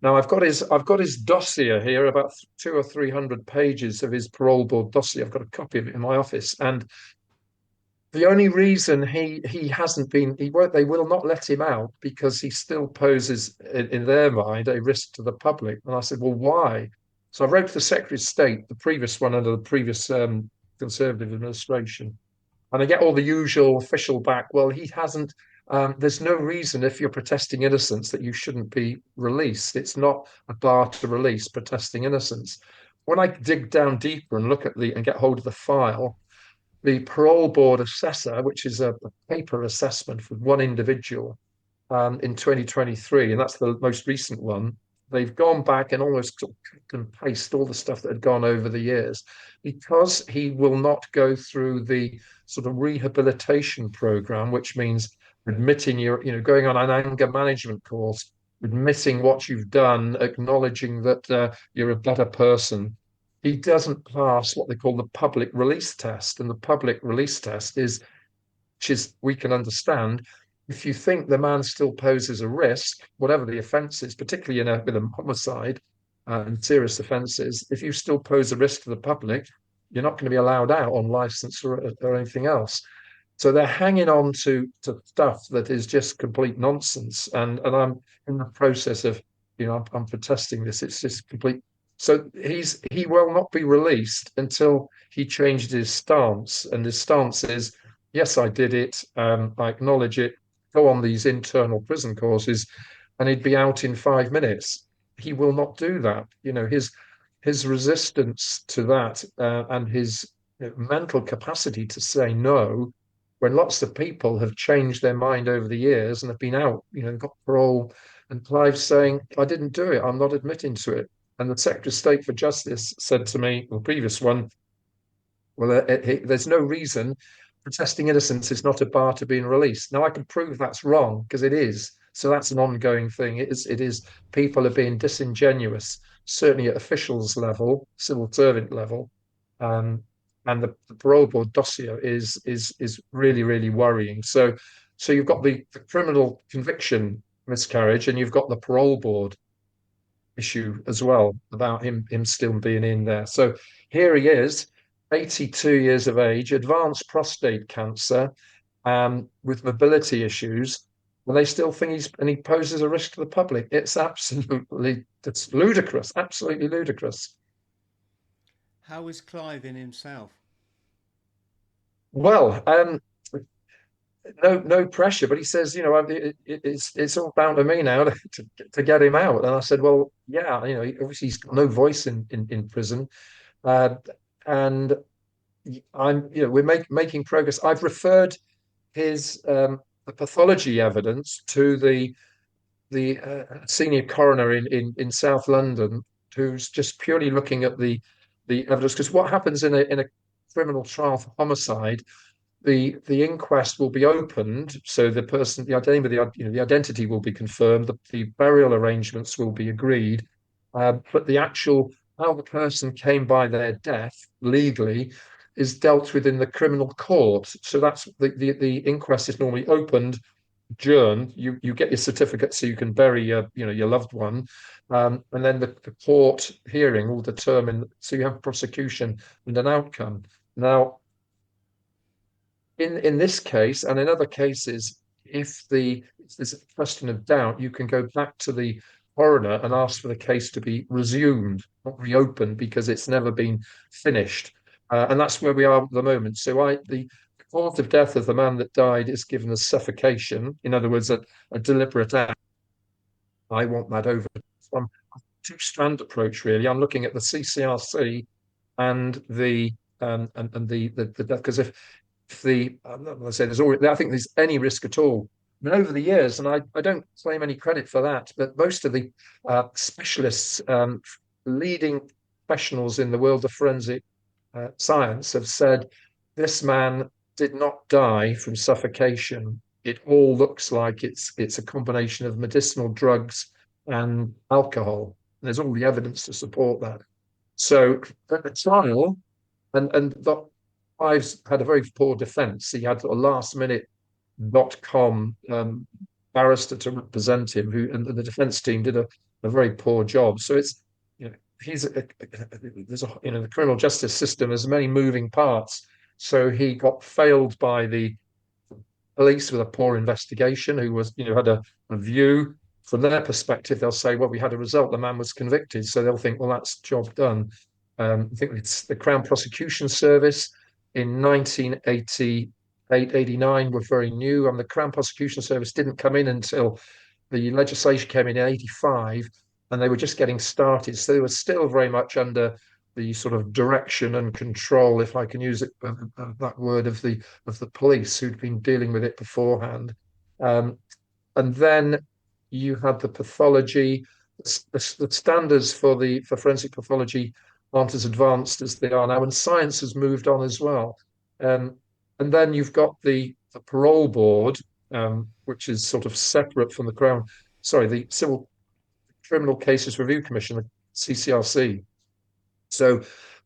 Now I've got his dossier here, about 200 or 300 pages of his parole board dossier. I've got a copy of it in my office, and the only reason he hasn't been he won't they will not let him out because he still poses in their mind a risk to the public. And I said, well, why? So I wrote to the Secretary of State, the previous one under the previous Conservative administration, and I get all the usual official back. Well, he hasn't. There's no reason if you're protesting innocence that you shouldn't be released. It's not a bar to release protesting innocence. When I dig down deeper and look at and get hold of the file, the parole board assessor, which is a paper assessment for one individual in 2023, and that's the most recent one. They've gone back and almost cut and paste all the stuff that had gone over the years because he will not go through the sort of rehabilitation program, which means admitting going on an anger management course, admitting what you've done, acknowledging that you're a better person. He doesn't pass what they call the public release test. And the public release test which is, we can understand, if you think the man still poses a risk, whatever the offence is, particularly with a homicide and serious offences, if you still pose a risk to the public, you're not going to be allowed out on licence or anything else. So they're hanging on to stuff that is just complete nonsense. And I'm in the process of, I'm protesting this. It's just complete. So he will not be released until he changed his stance. And his stance is, yes, I did it. I acknowledge it. Go on these internal prison courses, and he'd be out in 5 minutes. He will not do that. His resistance to that and his mental capacity to say no, when lots of people have changed their mind over the years and have been out, got parole, and Clive's saying, I didn't do it. I'm not admitting to it. And the Secretary of State for Justice said to me, the previous one, well, there's no reason protesting innocence is not a bar to being released. Now I can prove that's wrong because it is. So that's an ongoing thing. It is. People are being disingenuous, certainly at officials level, civil servant level, and the parole board dossier is really, really worrying. So you've got the criminal conviction miscarriage, and you've got the parole board issue as well about him still being in there. So here he is, 82 years of age, advanced prostate cancer, with mobility issues, and they still think he poses a risk to the public. It's ludicrous, absolutely ludicrous. How is Clive in himself? Well, no pressure, but he says, it's all down to me now to get him out. And I said, well, yeah, obviously he's got no voice in prison, and we're making progress. I've referred his the pathology evidence to the senior coroner in South London, who's just purely looking at the evidence. Because what happens in a criminal trial for homicide, the inquest will be opened, so the identity will be confirmed, the burial arrangements will be agreed, but the actual how the person came by their death legally is dealt with in the criminal court. So that's the inquest is normally opened, adjourned. You get your certificate so you can bury your loved one, and then the court hearing will determine. So you have prosecution and an outcome. Now, in this case and in other cases, if there's a question of doubt, you can go back to the coroner and ask for the case to be resumed, not reopened, because it's never been finished. And that's where we are at the moment. So the cause of death of the man that died is given as suffocation. In other words, a deliberate act. I want that over. From a two-strand approach, really. I'm looking at the CCRC and the because if I'm not going to say I think there's any risk at all. I mean, over the years, and I don't claim any credit for that, but most of the specialists, leading professionals in the world of forensic science have said this man did not die from suffocation. It all looks like it's a combination of medicinal drugs and alcohol. There's all the evidence to support that. So at the trial, and the Ives had a very poor defence. He had a last minute .com barrister to represent him, who and the defence team did a very poor job. So it's he's there's a the criminal justice system has many moving parts. So he got failed by the police with a poor investigation, who was had a view from their perspective. They'll say, well, we had a result, the man was convicted, so they'll think, well, that's job done. I think it's the Crown Prosecution Service in 1988-89 were very new, and the Crown Prosecution Service didn't come in until the legislation came in 85, and they were just getting started. So they were still very much under the sort of direction and control, if I can use it, that word, of the police who'd been dealing with it beforehand. And then you had the pathology. The standards for forensic pathology aren't as advanced as they are now, and science has moved on as well. And then you've got the parole board, which is sort of separate from the Civil Criminal Cases Review Commission, the CCRC. So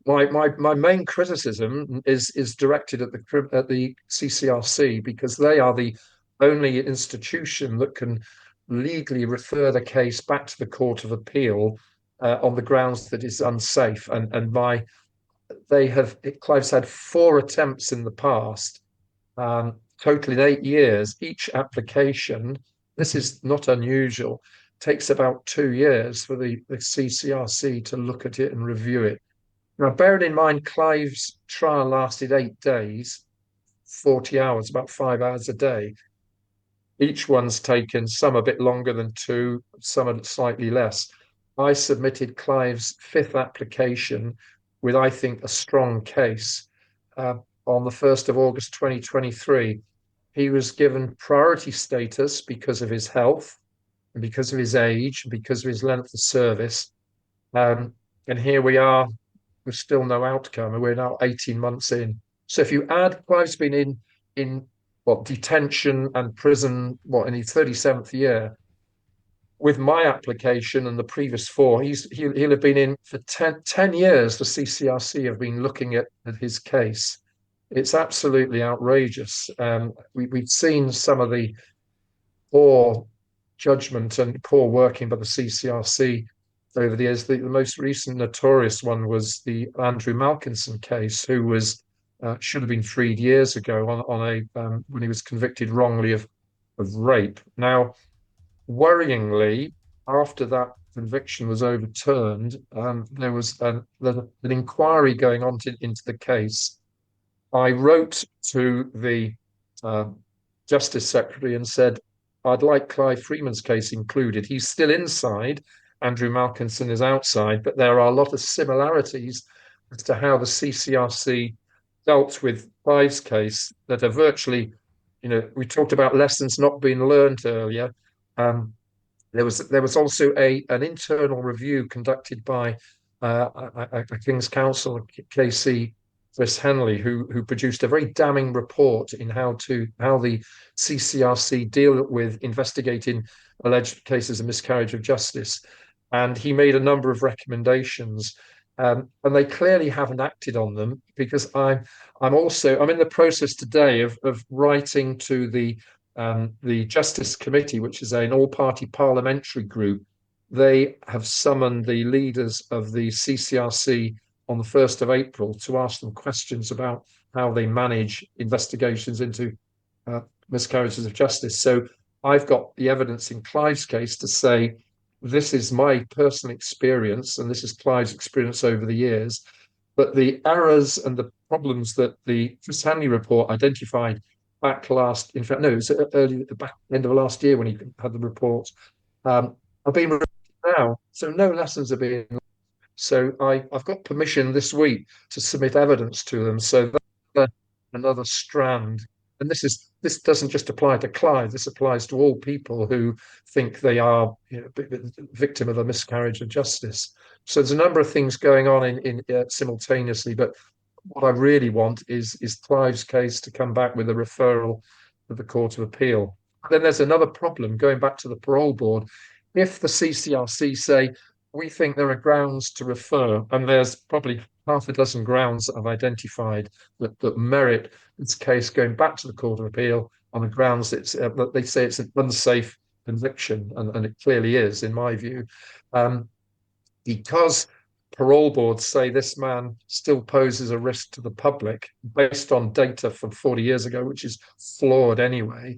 my main criticism is directed at the CCRC, because they are the only institution that can legally refer the case back to the Court of Appeal on the grounds that it's unsafe. Clive's had 4 attempts in the past, total in 8 years. Each application, this is not unusual, takes about 2 years for the CCRC to look at it and review it. Now, bearing in mind, Clive's trial lasted 8 days, 40 hours, about 5 hours a day. Each one's taken some a bit longer than 2, some are slightly less. I submitted Clive's 5th application with, I think, a strong case on the 1st of August 2023. He was given priority status because of his health, and because of his age, and because of his length of service. And here we are, with still no outcome, and we're now 18 months in. So if you add, Clive's been in detention and prison, in his 37th year. With my application and the previous 4, he'll have been in for 10 years. The CCRC have been looking at his case. It's absolutely outrageous. We've seen some of the poor judgment and poor working by the CCRC over the years. The most recent notorious one was the Andrew Malkinson case, who was should have been freed years ago when he was convicted wrongly of rape. Now, worryingly, after that conviction was overturned, there was an inquiry going on into the case. I wrote to the Justice Secretary and said, I'd like Clive Freeman's case included. He's still inside, Andrew Malkinson is outside, but there are a lot of similarities as to how the CCRC dealt with Clive's case that are virtually, we talked about lessons not being learned earlier. There was also an internal review conducted by a King's Counsel, KC Chris Henley, who produced a very damning report in how the CCRC deal with investigating alleged cases of miscarriage of justice. And he made a number of recommendations, and they clearly haven't acted on them, because I'm in the process today of writing to the Justice Committee, which is an all-party parliamentary group. They have summoned the leaders of the CCRC on the 1st of April to ask them questions about how they manage investigations into miscarriages of justice. So I've got the evidence in Clive's case to say, this is my personal experience, and this is Clive's experience over the years. But the errors and the problems that the Chris Henley report identified back it was early at the back end of last year when he had the report, are being reviewed now. So no lessons are being learned. So I've got permission this week to submit evidence to them. So that's another strand. And this doesn't just apply to Clive. This applies to all people who think they are victim of a miscarriage of justice. So there's a number of things going on in simultaneously. But what I really want is Clive's case to come back with a referral to the Court of Appeal. Then there's another problem going back to the parole board. If the CCRC say we think there are grounds to refer, and there's probably half a dozen grounds that I've identified that merit this case going back to the Court of Appeal on the grounds that they say it's an unsafe conviction, and it clearly is, in my view, because parole boards say this man still poses a risk to the public based on data from 40 years ago, which is flawed anyway.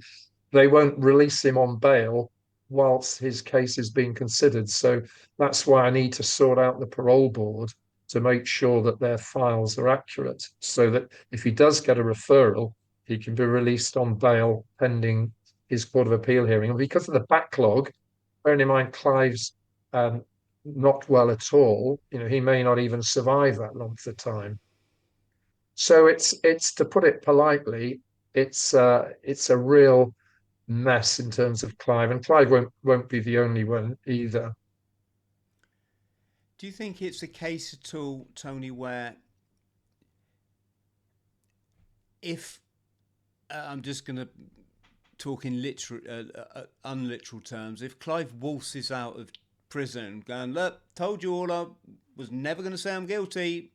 They won't release him on bail whilst his case is being considered. So that's why I need to sort out the parole board to make sure that their files are accurate, so that if he does get a referral, he can be released on bail pending his Court of Appeal hearing. And because of the backlog, bearing in mind Clive's not well at all, he may not even survive that length of time. So it's to put it politely, it's a real mess in terms of Clive, and Clive won't be the only one either. Do you think it's a case at all, Tony, where if I'm just going to talk in unliteral terms, if Clive waltzes out of prison going, look, told you all, I was never going to say I'm guilty,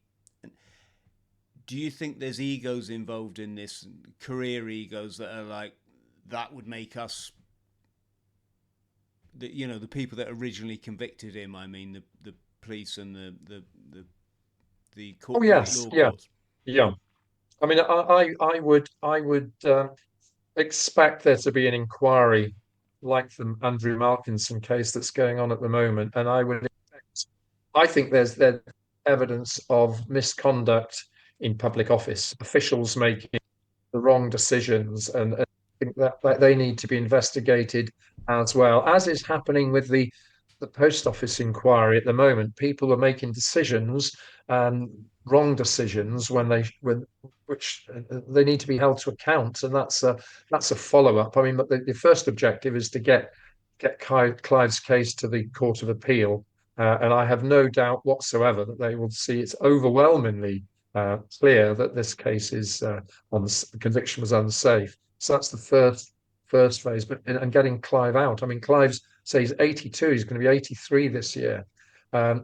do you think there's egos involved in this, career egos that are like, that would make us, the people that originally convicted him, I mean the police and the court, oh yes, law yeah, courts? yeah. I mean, I would expect there to be an inquiry like the Andrew Malkinson case that's going on at the moment, and I think there's evidence of misconduct in public office, officials making the wrong decisions, and I think that they need to be investigated as well, as is happening with the post office inquiry at the moment. People are making decisions, wrong decisions, which they need to be held to account, and that's a follow up. I mean, but the first objective is to get Clive's case to the Court of Appeal, and I have no doubt whatsoever that they will see it's overwhelmingly clear that this case is the conviction was unsafe. So that's the first phase. But and getting Clive out. I mean, Clive's say he's 82. He's going to be 83 this year.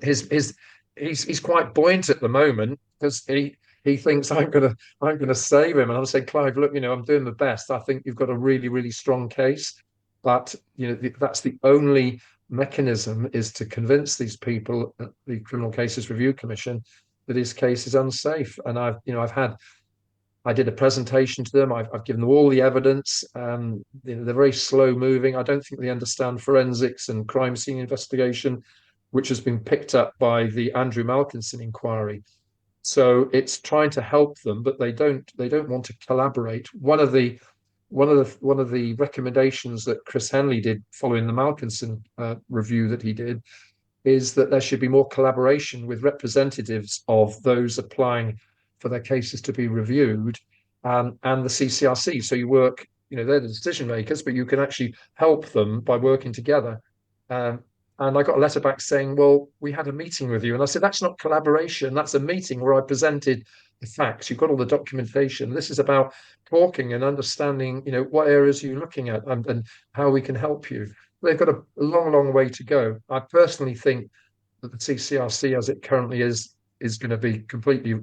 He's quite buoyant at the moment because he thinks I'm gonna save him. And I'm saying, Clive, look, I'm doing the best. I think you've got a really, really strong case, but that's the only mechanism is to convince these people at the Criminal Cases Review Commission that his case is unsafe. And I did a presentation to them. I've given them all the evidence. They're very slow moving. I don't think they understand forensics and crime scene investigation, which has been picked up by the Andrew Malkinson inquiry. So it's trying to help them, but they don't want to collaborate. One of the recommendations that Chris Henley did following the Malkinson review that he did is that there should be more collaboration with representatives of those applying for their cases to be reviewed, and the CCRC. So you work, they're the decision makers, but you can actually help them by working together. And I got a letter back saying, well, we had a meeting with you. And I said, that's not collaboration. That's a meeting where I presented the facts. You've got all the documentation. This is about talking and understanding, what areas you're looking at and how we can help you. They've got a long, long way to go. I personally think that the CCRC, as it currently is going to be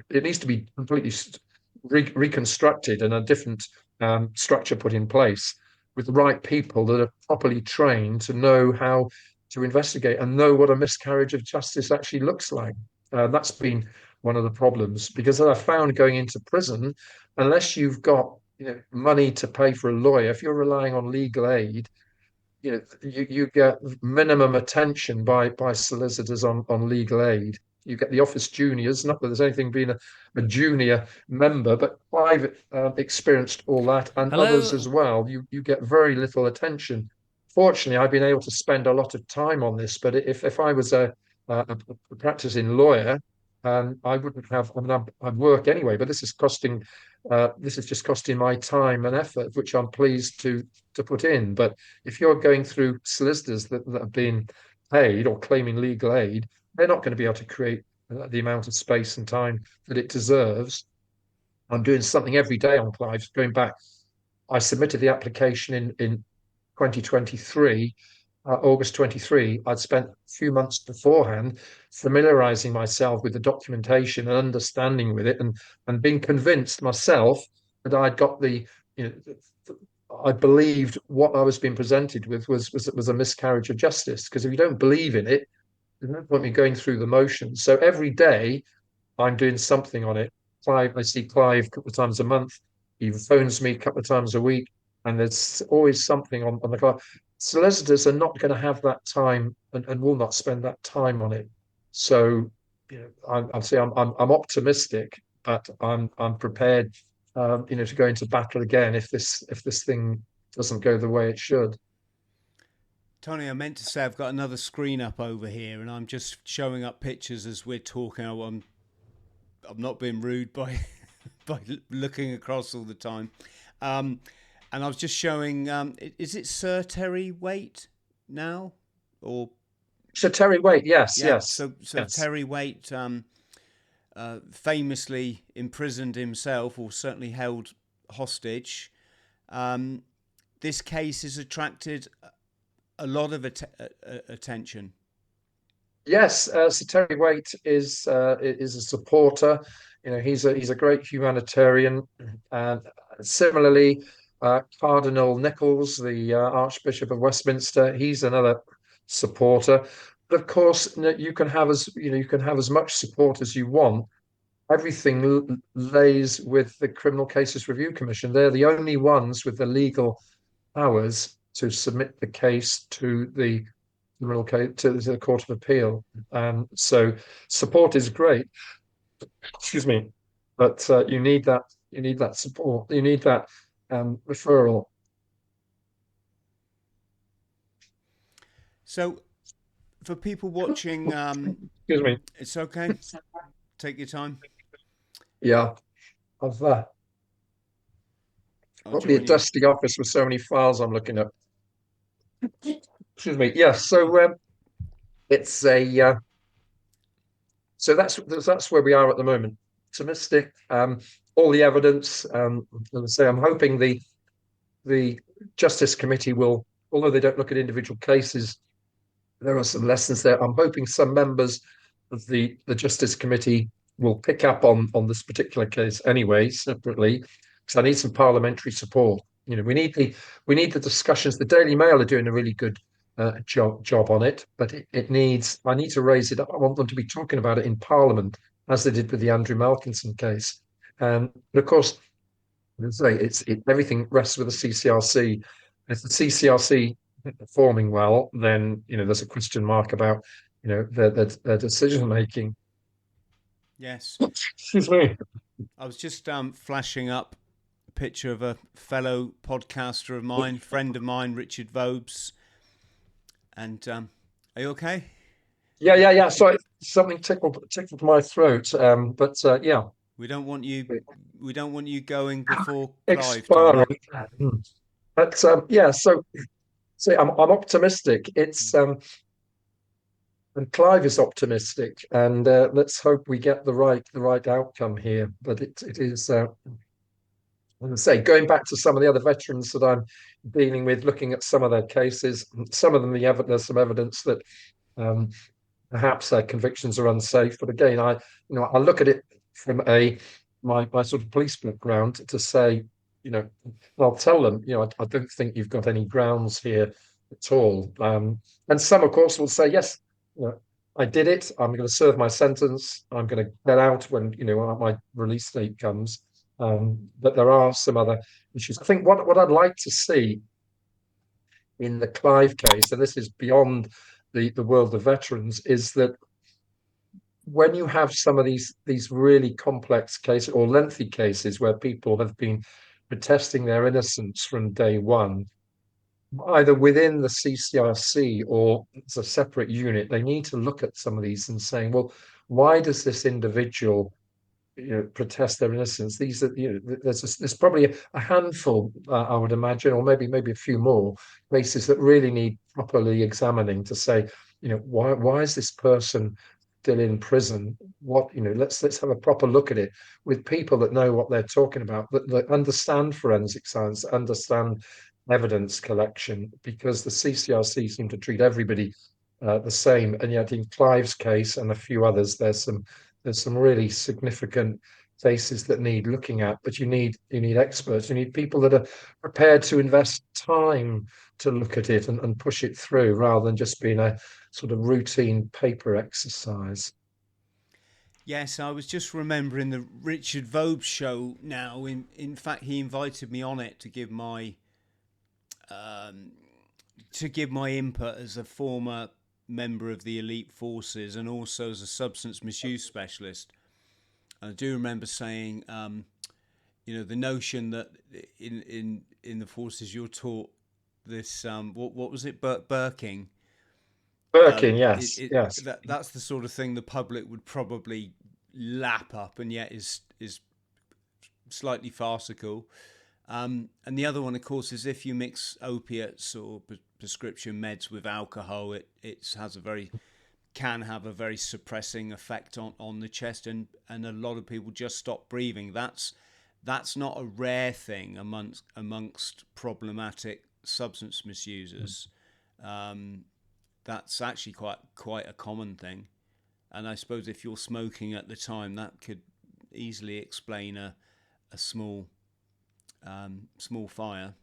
it needs to be completely reconstructed and a different structure put in place with the right people that are properly trained to know how to investigate and know what a miscarriage of justice actually looks like. That's been one of the problems, because as I found going into prison, unless you've got money to pay for a lawyer, if you're relying on legal aid, you get minimum attention by solicitors on legal aid. You get the office juniors, not that there's anything being a junior member, but Clive experienced all that, and others as well. You get very little attention. Fortunately, I've been able to spend a lot of time on this, but if I was a practicing lawyer, I wouldn't have. I mean, I'd work anyway, but this is just costing my time and effort, which I'm pleased to put in. But if you're going through solicitors that have been paid or claiming legal aid, they're not going to be able to create the amount of space and time that it deserves. I'm doing something every day on Clive. Going back, I submitted the application in 2023, August 23. I'd spent a few months beforehand familiarizing myself with the documentation and understanding with it, and being convinced myself that I'd got I believed what I was being presented with was a miscarriage of justice. Because if you don't believe in it, there's no point in going through the motions. So every day I'm doing something on it. I see Clive a couple of times a month. He phones me a couple of times a week, and there's always something on the Clive. Solicitors are not going to have that time and will not spend that time on it. So, I'm optimistic, but I'm prepared, to go into battle again if this thing doesn't go the way it should. Tony, I meant to say I've got another screen up over here, and I'm just showing up pictures as we're talking. I'm not being rude by by looking across all the time. And I was just showing. Is it Sir Terry Waite now, or So Terry Waite, yes, yeah? yes, So yes. Terry Waite famously imprisoned himself, or certainly held hostage. This case has attracted a lot of attention. Yes, so Terry Waite is a supporter. He's a great humanitarian. And similarly, Cardinal Nichols, the Archbishop of Westminster, he's another supporter. But of course, you can have as much support as you want. Everything lays with the Criminal Cases Review Commission. They're the only ones with the legal powers to submit the case to the criminal case to the Court of Appeal. So support is great. Excuse me, but you need that support. You need that referral. So, for people watching, Excuse me. it's okay. Take your time. Yeah, I've I'll probably a join you. dusty office with so many files I'm looking at. Excuse me. Yes, so it's a so that's where we are at the moment. Optimistic. All the evidence. As I say, I'm hoping the Justice Committee will, although they don't look at individual cases, there are some lessons there. I'm hoping some members of the Justice Committee will pick up on this particular case anyway, separately, because I need some parliamentary support. We need the discussions. The Daily Mail are doing a really good job on it, but it needs. I need to raise it up. I want them to be talking about it in Parliament, as they did with the Andrew Malkinson case. But of course, as I say, everything rests with the CCRC. If the CCRC performing well, then there's a question mark about their decision making. Yes. Excuse me. I was just flashing up a picture of a fellow podcaster of mine, friend of mine, Richard Vobes. And are you okay? Yeah. Sorry, something tickled my throat. But yeah. We don't want you going before Clive, Tony. Expiring. But yeah, so I'm optimistic. It's and Clive is optimistic, and let's hope we get the right outcome here. But it is, as I say, going back to some of the other veterans that I'm dealing with, looking at some of their cases, some of them there's some evidence that perhaps their convictions are unsafe. But again, I look at it from my sort of police background to say, I'll tell them, I don't think you've got any grounds here at all. And some, of course, will say, yes, I did it. I'm going to serve my sentence. I'm going to get out when my release date comes. But there are some other issues. I think what I'd like to see in the Clive case, and this is beyond the world of veterans, is that when you have some of these really complex cases or lengthy cases where people have been protesting their innocence from day one, either within the CCRC or as a separate unit, they need to look at some of these and saying, well, why does this individual protest their innocence? These are, there's probably a handful, I would imagine, or maybe a few more cases that really need properly examining to say, why is this person still in prison. What, let's have a proper look at it with people that know what they're talking about, that understand forensic science, understand evidence collection, because the CCRC seem to treat everybody the same. And yet, in Clive's case and a few others, there's some really significant cases that need looking at. But you need experts. You need people that are prepared to invest time to look at it and push it through, rather than just being a sort of routine paper exercise. Yes, I was just remembering the Richard Vobe show now. In fact, he invited me on it um, to give my input as a former member of the elite forces and also as a substance misuse specialist. I do remember saying, the notion that in the forces you're taught this, what was it, Burking? Birkin, yes, It yes. that's the sort of thing the public would probably lap up, and yet is slightly farcical. And the other one, of course, is if you mix opiates or prescription meds with alcohol, it can have a very suppressing effect on the chest, and a lot of people just stop breathing. That's not a rare thing amongst problematic substance misusers. That's actually quite a common thing, and I suppose if you're smoking at the time, that could easily explain a small fire.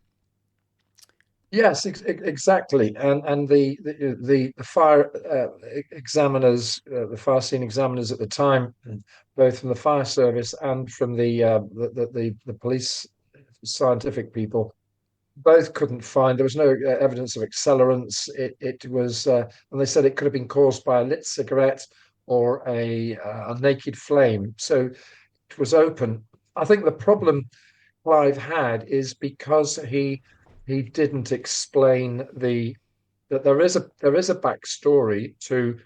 Yes, exactly. And the fire examiners, the fire scene examiners at the time, both from the fire service and from the police scientific people, both couldn't find. There was no evidence of accelerants. It was, and they said it could have been caused by a lit cigarette or a naked flame. So it was open. I think the problem Clive had is because he didn't explain that there is a backstory to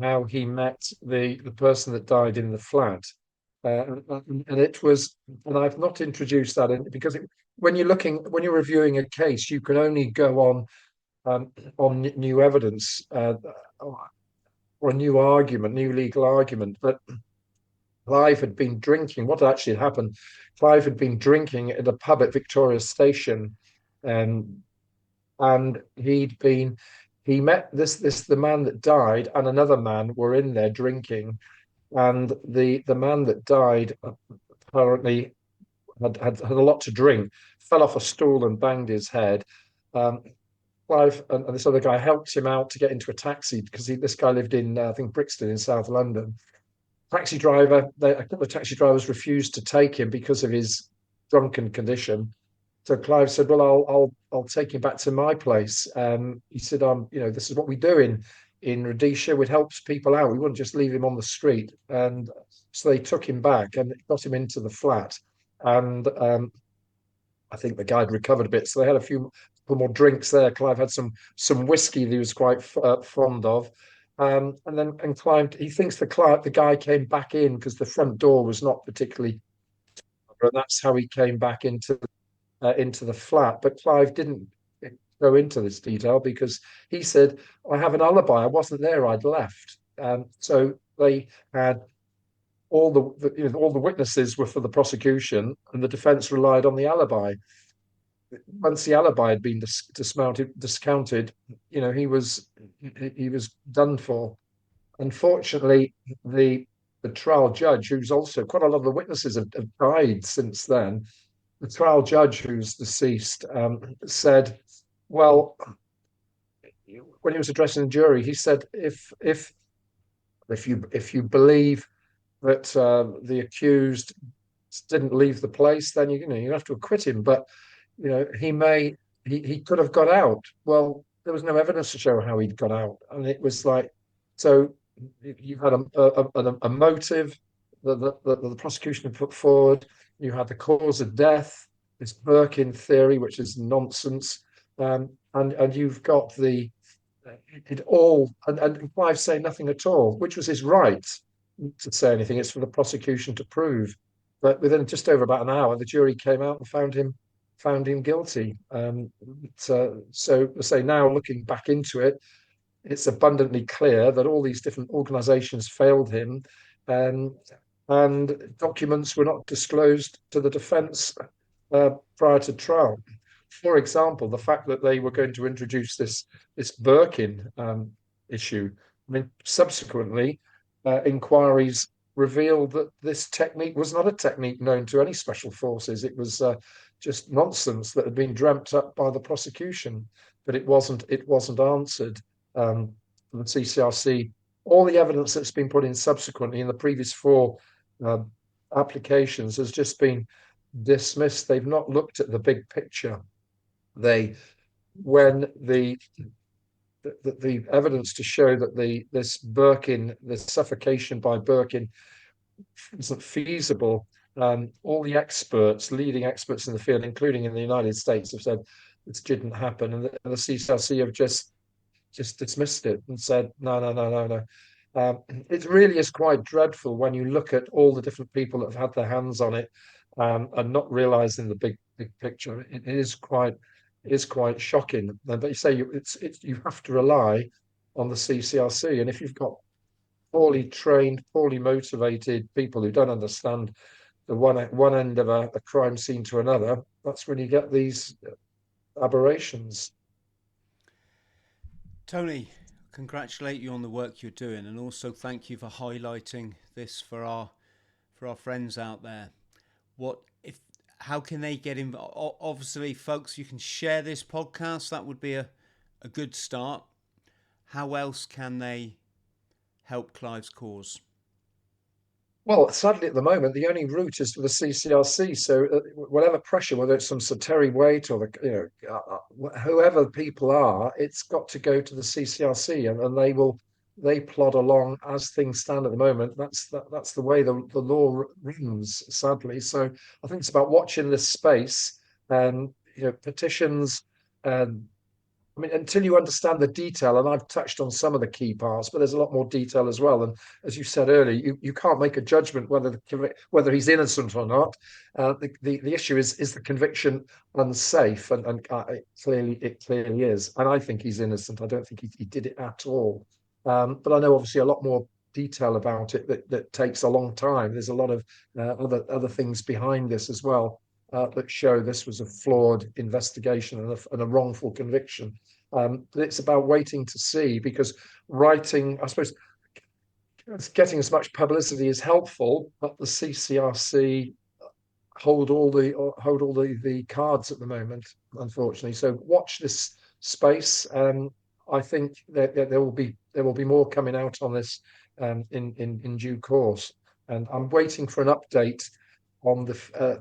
how he met the person that died in the flat, and it was, and I've not introduced that in because when you're reviewing a case, you can only go on new evidence, or a new argument, new legal argument. But Clive had been drinking. What actually had happened? Clive had been drinking at a pub at Victoria Station, um, and he met the man that died, and another man were in there drinking, and the man that died apparently had a lot to drink, fell off a stool and banged his head. Um, Clive and this other guy helped him out to get into a taxi because this guy lived in I think Brixton in South London. A couple of taxi drivers refused to take him because of his drunken condition. So Clive said, "Well, I'll take him back to my place." He said, this is what we do in Rhodesia. We'd help people out. We wouldn't just leave him on the street." And so they took him back and got him into the flat. And I think the guy had recovered a bit, so they had a few more drinks there. Clive had some whiskey that he was quite fond of. And Clive, he thinks the guy came back in because the front door was not particularly, and that's how he came back into the flat. But Clive didn't go into this detail because he said, "I have an alibi. I wasn't there. I'd left." So they had all the witnesses were for the prosecution, and the defense relied on the alibi. Once the alibi had been discounted, he was done for. Unfortunately, the trial judge, who's also quite a lot of the witnesses have died since then, the trial judge, who's deceased, said, well, when he was addressing the jury, he said, if you believe that the accused didn't leave the place, then you have to acquit him. But he could have got out. Well, there was no evidence to show how he'd got out, and it was like, so you had a motive that the prosecution had put forward. You had the cause of death, this Birkin theory, which is nonsense, and you've got it all, and Clive saying nothing at all, which was his right to say anything. It's for the prosecution to prove. But within just over about an hour, the jury came out and found him guilty. So I say now, looking back into it, it's abundantly clear that all these different organisations failed him, um, and documents were not disclosed to the defence prior to trial. For example, the fact that they were going to introduce this Birkin issue. I mean, subsequently, inquiries revealed that this technique was not a technique known to any special forces. It was just nonsense that had been dreamt up by the prosecution, but it wasn't answered from the CCRC. All the evidence that's been put in subsequently in the previous four uh, applications has just been dismissed. They've not looked at the big picture. When the evidence to show that this suffocation by Birkin isn't feasible. All the experts, leading experts in the field, including in the United States, have said this didn't happen, and the CCRC have just dismissed it and said no, no, no, no, no. It really is quite dreadful when you look at all the different people that have had their hands on it, and not realizing the big picture. It is quite shocking. But you say you have to rely on the CCRC, and if you've got poorly trained, poorly motivated people who don't understand the one end of a crime scene to another, that's when you get these aberrations. Tony, congratulate you on the work you're doing, and also thank you for highlighting this for our friends out there. How can they get involved? Obviously, folks, you can share this podcast. That would be a good start. How else can they help Clive's cause? Well, sadly, at the moment, the only route is for the CCRC. So, whatever pressure, whether it's from Sir Terry Waite or whoever people are, it's got to go to the CCRC, and they plod along as things stand at the moment. That's the way the law runs, sadly. So, I think it's about watching this space, and petitions. I mean, until you understand the detail, and I've touched on some of the key parts, but there's a lot more detail as well. And as you said earlier, you can't make a judgment whether he's innocent or not. The issue is the conviction unsafe, and it clearly is. And I think he's innocent. I don't think he did it at all. But I know obviously a lot more detail about it that takes a long time. There's a lot of other things behind this as well. That show this was a flawed investigation and a wrongful conviction. But it's about waiting to see, because writing, I suppose, getting as much publicity is helpful, but the CCRC hold all the cards at the moment, unfortunately. So watch this space. I think there will be more coming out on this in due course, and I'm waiting for an update on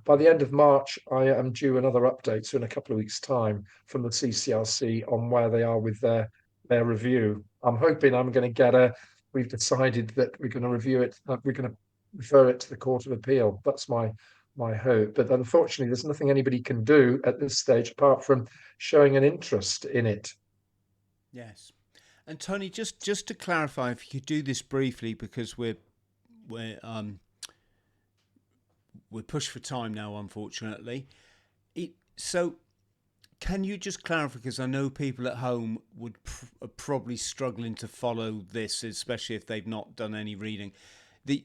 by the end of March. I am due another update, so in a couple of weeks' time, from the CCRC on where they are with their review. I'm hoping I'm going to get we've decided that we're going to review it. We're going to refer it to the Court of Appeal. That's my hope. But unfortunately, there's nothing anybody can do at this stage apart from showing an interest in it. Yes. And Tony, just to clarify, if you could do this briefly, because we're pushed for time now, unfortunately. So can you just clarify, because I know people at home are probably struggling to follow this, especially if they've not done any reading, the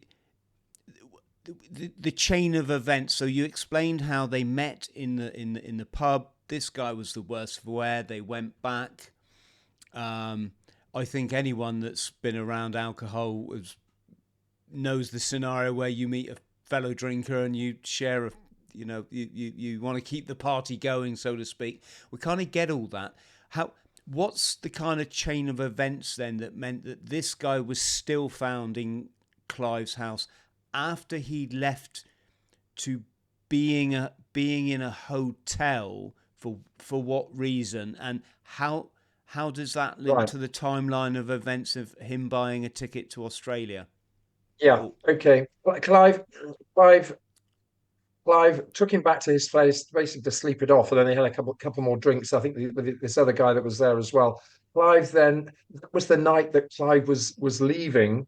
chain of events. So you explained how they met in the pub. This guy was the worst for wear. They went back. I think anyone that's been around alcohol knows the scenario where you meet a fellow drinker and you share you want to keep the party going, so to speak. We kind of get all that. What's the kind of chain of events then that meant that this guy was still found in Clive's house after he'd left to being in a hotel? For what reason, and how does that link to the timeline of events of him buying a ticket to Australia? Yeah. Okay. Clive took him back to his place basically to sleep it off, and then they had a couple more drinks. I think with this other guy that was there as well. Clive then, that was the night that Clive was leaving.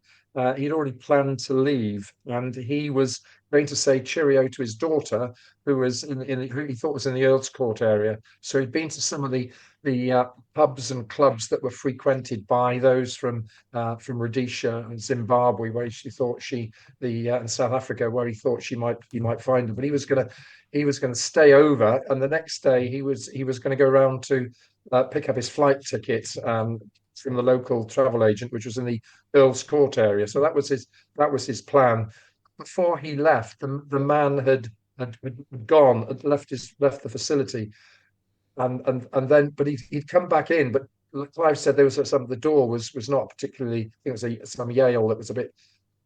He'd already planned to leave, and he was going to say cheerio to his daughter, who was who he thought was in the Earl's Court area. So he'd been to some of the pubs and clubs that were frequented by those from Rhodesia and Zimbabwe, where she thought and South Africa, where he thought he might find her. But he was going to stay over, and the next day he was going to go around to pick up his flight ticket from the local travel agent, which was in the Earl's Court area. So that was his plan. Before he left, the man had gone, had left the facility, and then but he'd come back in. But Clive said there was the door was not particularly, I think it was some Yale that was a bit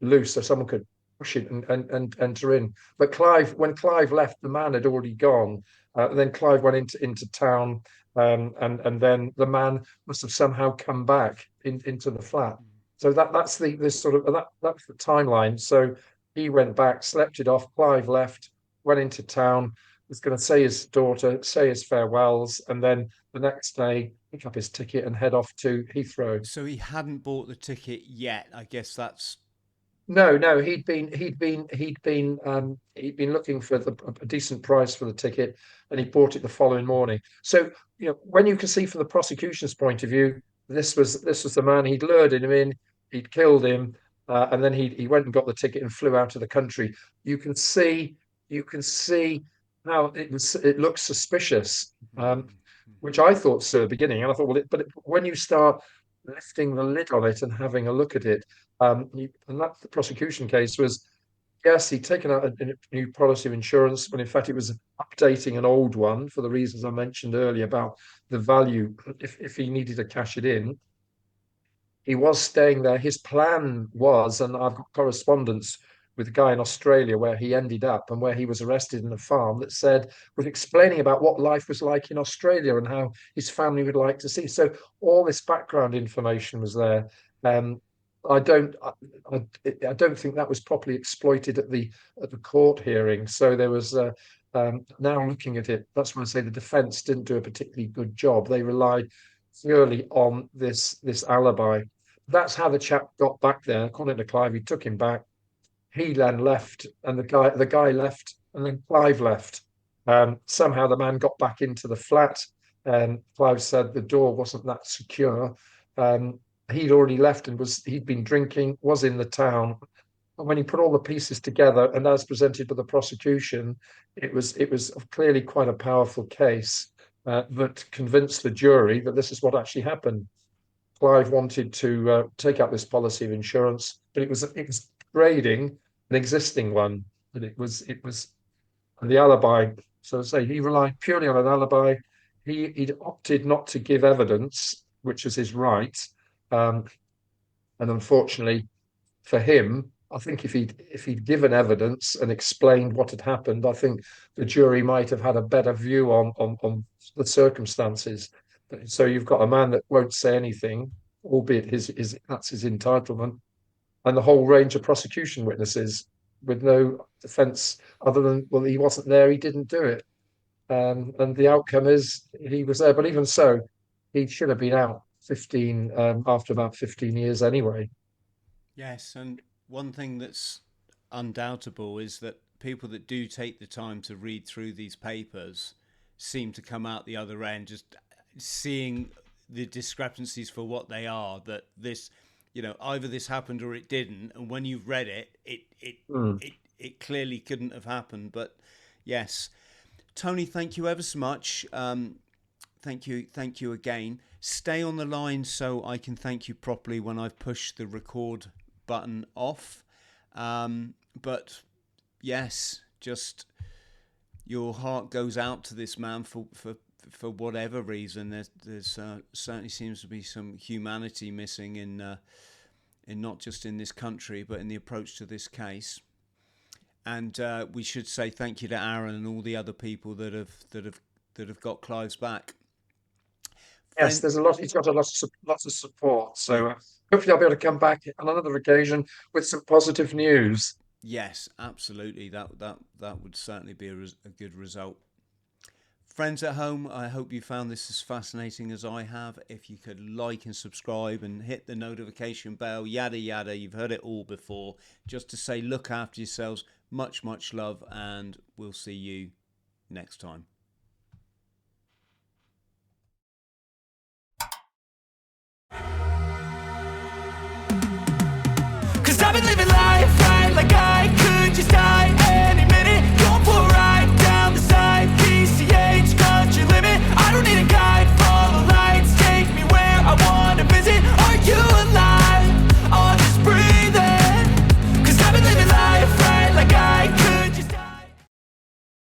loose, so someone could push it and enter in. But when Clive left, the man had already gone. Then Clive went into town, and then the man must have somehow come back into the flat. So that's that's the timeline. So he went back, slept it off. Clive left, went into town, was going to say his daughter, say his farewells, and then the next day pick up his ticket and head off to Heathrow. So he hadn't bought the ticket yet. I guess that's No. He'd been looking for a decent price for the ticket, and he bought it the following morning. So when you can see from the prosecution's point of view, this was the man. He'd lured him in, he'd killed him, and then he went and got the ticket and flew out of the country. You can see how it looks suspicious, which I thought so at the beginning, and I thought, but when you start lifting the lid on it and having a look at it, and that the prosecution case was, yes, he'd taken out a new policy of insurance, when in fact it was updating an old one for the reasons I mentioned earlier about the value if he needed to cash it in. He was staying there. His plan was, and I've got correspondence with a guy in Australia where he ended up and where he was arrested in a farm, that was explaining about what life was like in Australia and how his family would like to see. So all this background information was there. I don't think that was properly exploited at the court hearing. So there was now looking at it, that's when I say the defence didn't do a particularly good job. They relied purely on this alibi. That's how the chap got back there. According to Clive, he took him back. He then left, and the guy left, and then Clive left. Somehow the man got back into the flat. Clive said the door wasn't that secure. He'd already left and he'd been drinking, was in the town. And when he put all the pieces together, and as presented by the prosecution, it was clearly quite a powerful case that convinced the jury that this is what actually happened. Clive wanted to take out this policy of insurance, but it was grading an existing one, and it was the alibi. So to say, he relied purely on an alibi. He'd opted not to give evidence, which was his right, and unfortunately for him, I think if he'd given evidence and explained what had happened, I think the jury might have had a better view on the circumstances. So you've got a man that won't say anything, albeit that's his entitlement, and the whole range of prosecution witnesses with no defence other than, well, he wasn't there, he didn't do it. And the outcome is he was there. But even so, he should have been out after about 15 years anyway. yes. And one thing that's undoubtable is that people that do take the time to read through these papers seem to come out the other end just seeing the discrepancies for what they are, that this, either this happened or it didn't, and when you've read it, it clearly couldn't have happened. But yes, Tony, thank you ever so much. Thank you again. Stay on the line so I can thank you properly when I've pushed the record button off. But yes, just your heart goes out to this man for whatever reason. There's certainly seems to be some humanity missing in not just in this country but in the approach to this case. And we should say thank you to Aaron and all the other people that have got Clive's back. Yes, there's a lot. He's got lots of support. So hopefully, I'll be able to come back on another occasion with some positive news. Yes, absolutely. That would certainly be a good result. Friends at home, I hope you found this as fascinating as I have. If you could like and subscribe and hit the notification bell, yada yada, you've heard it all before. Just to say, look after yourselves, Much love, and we'll see you next time.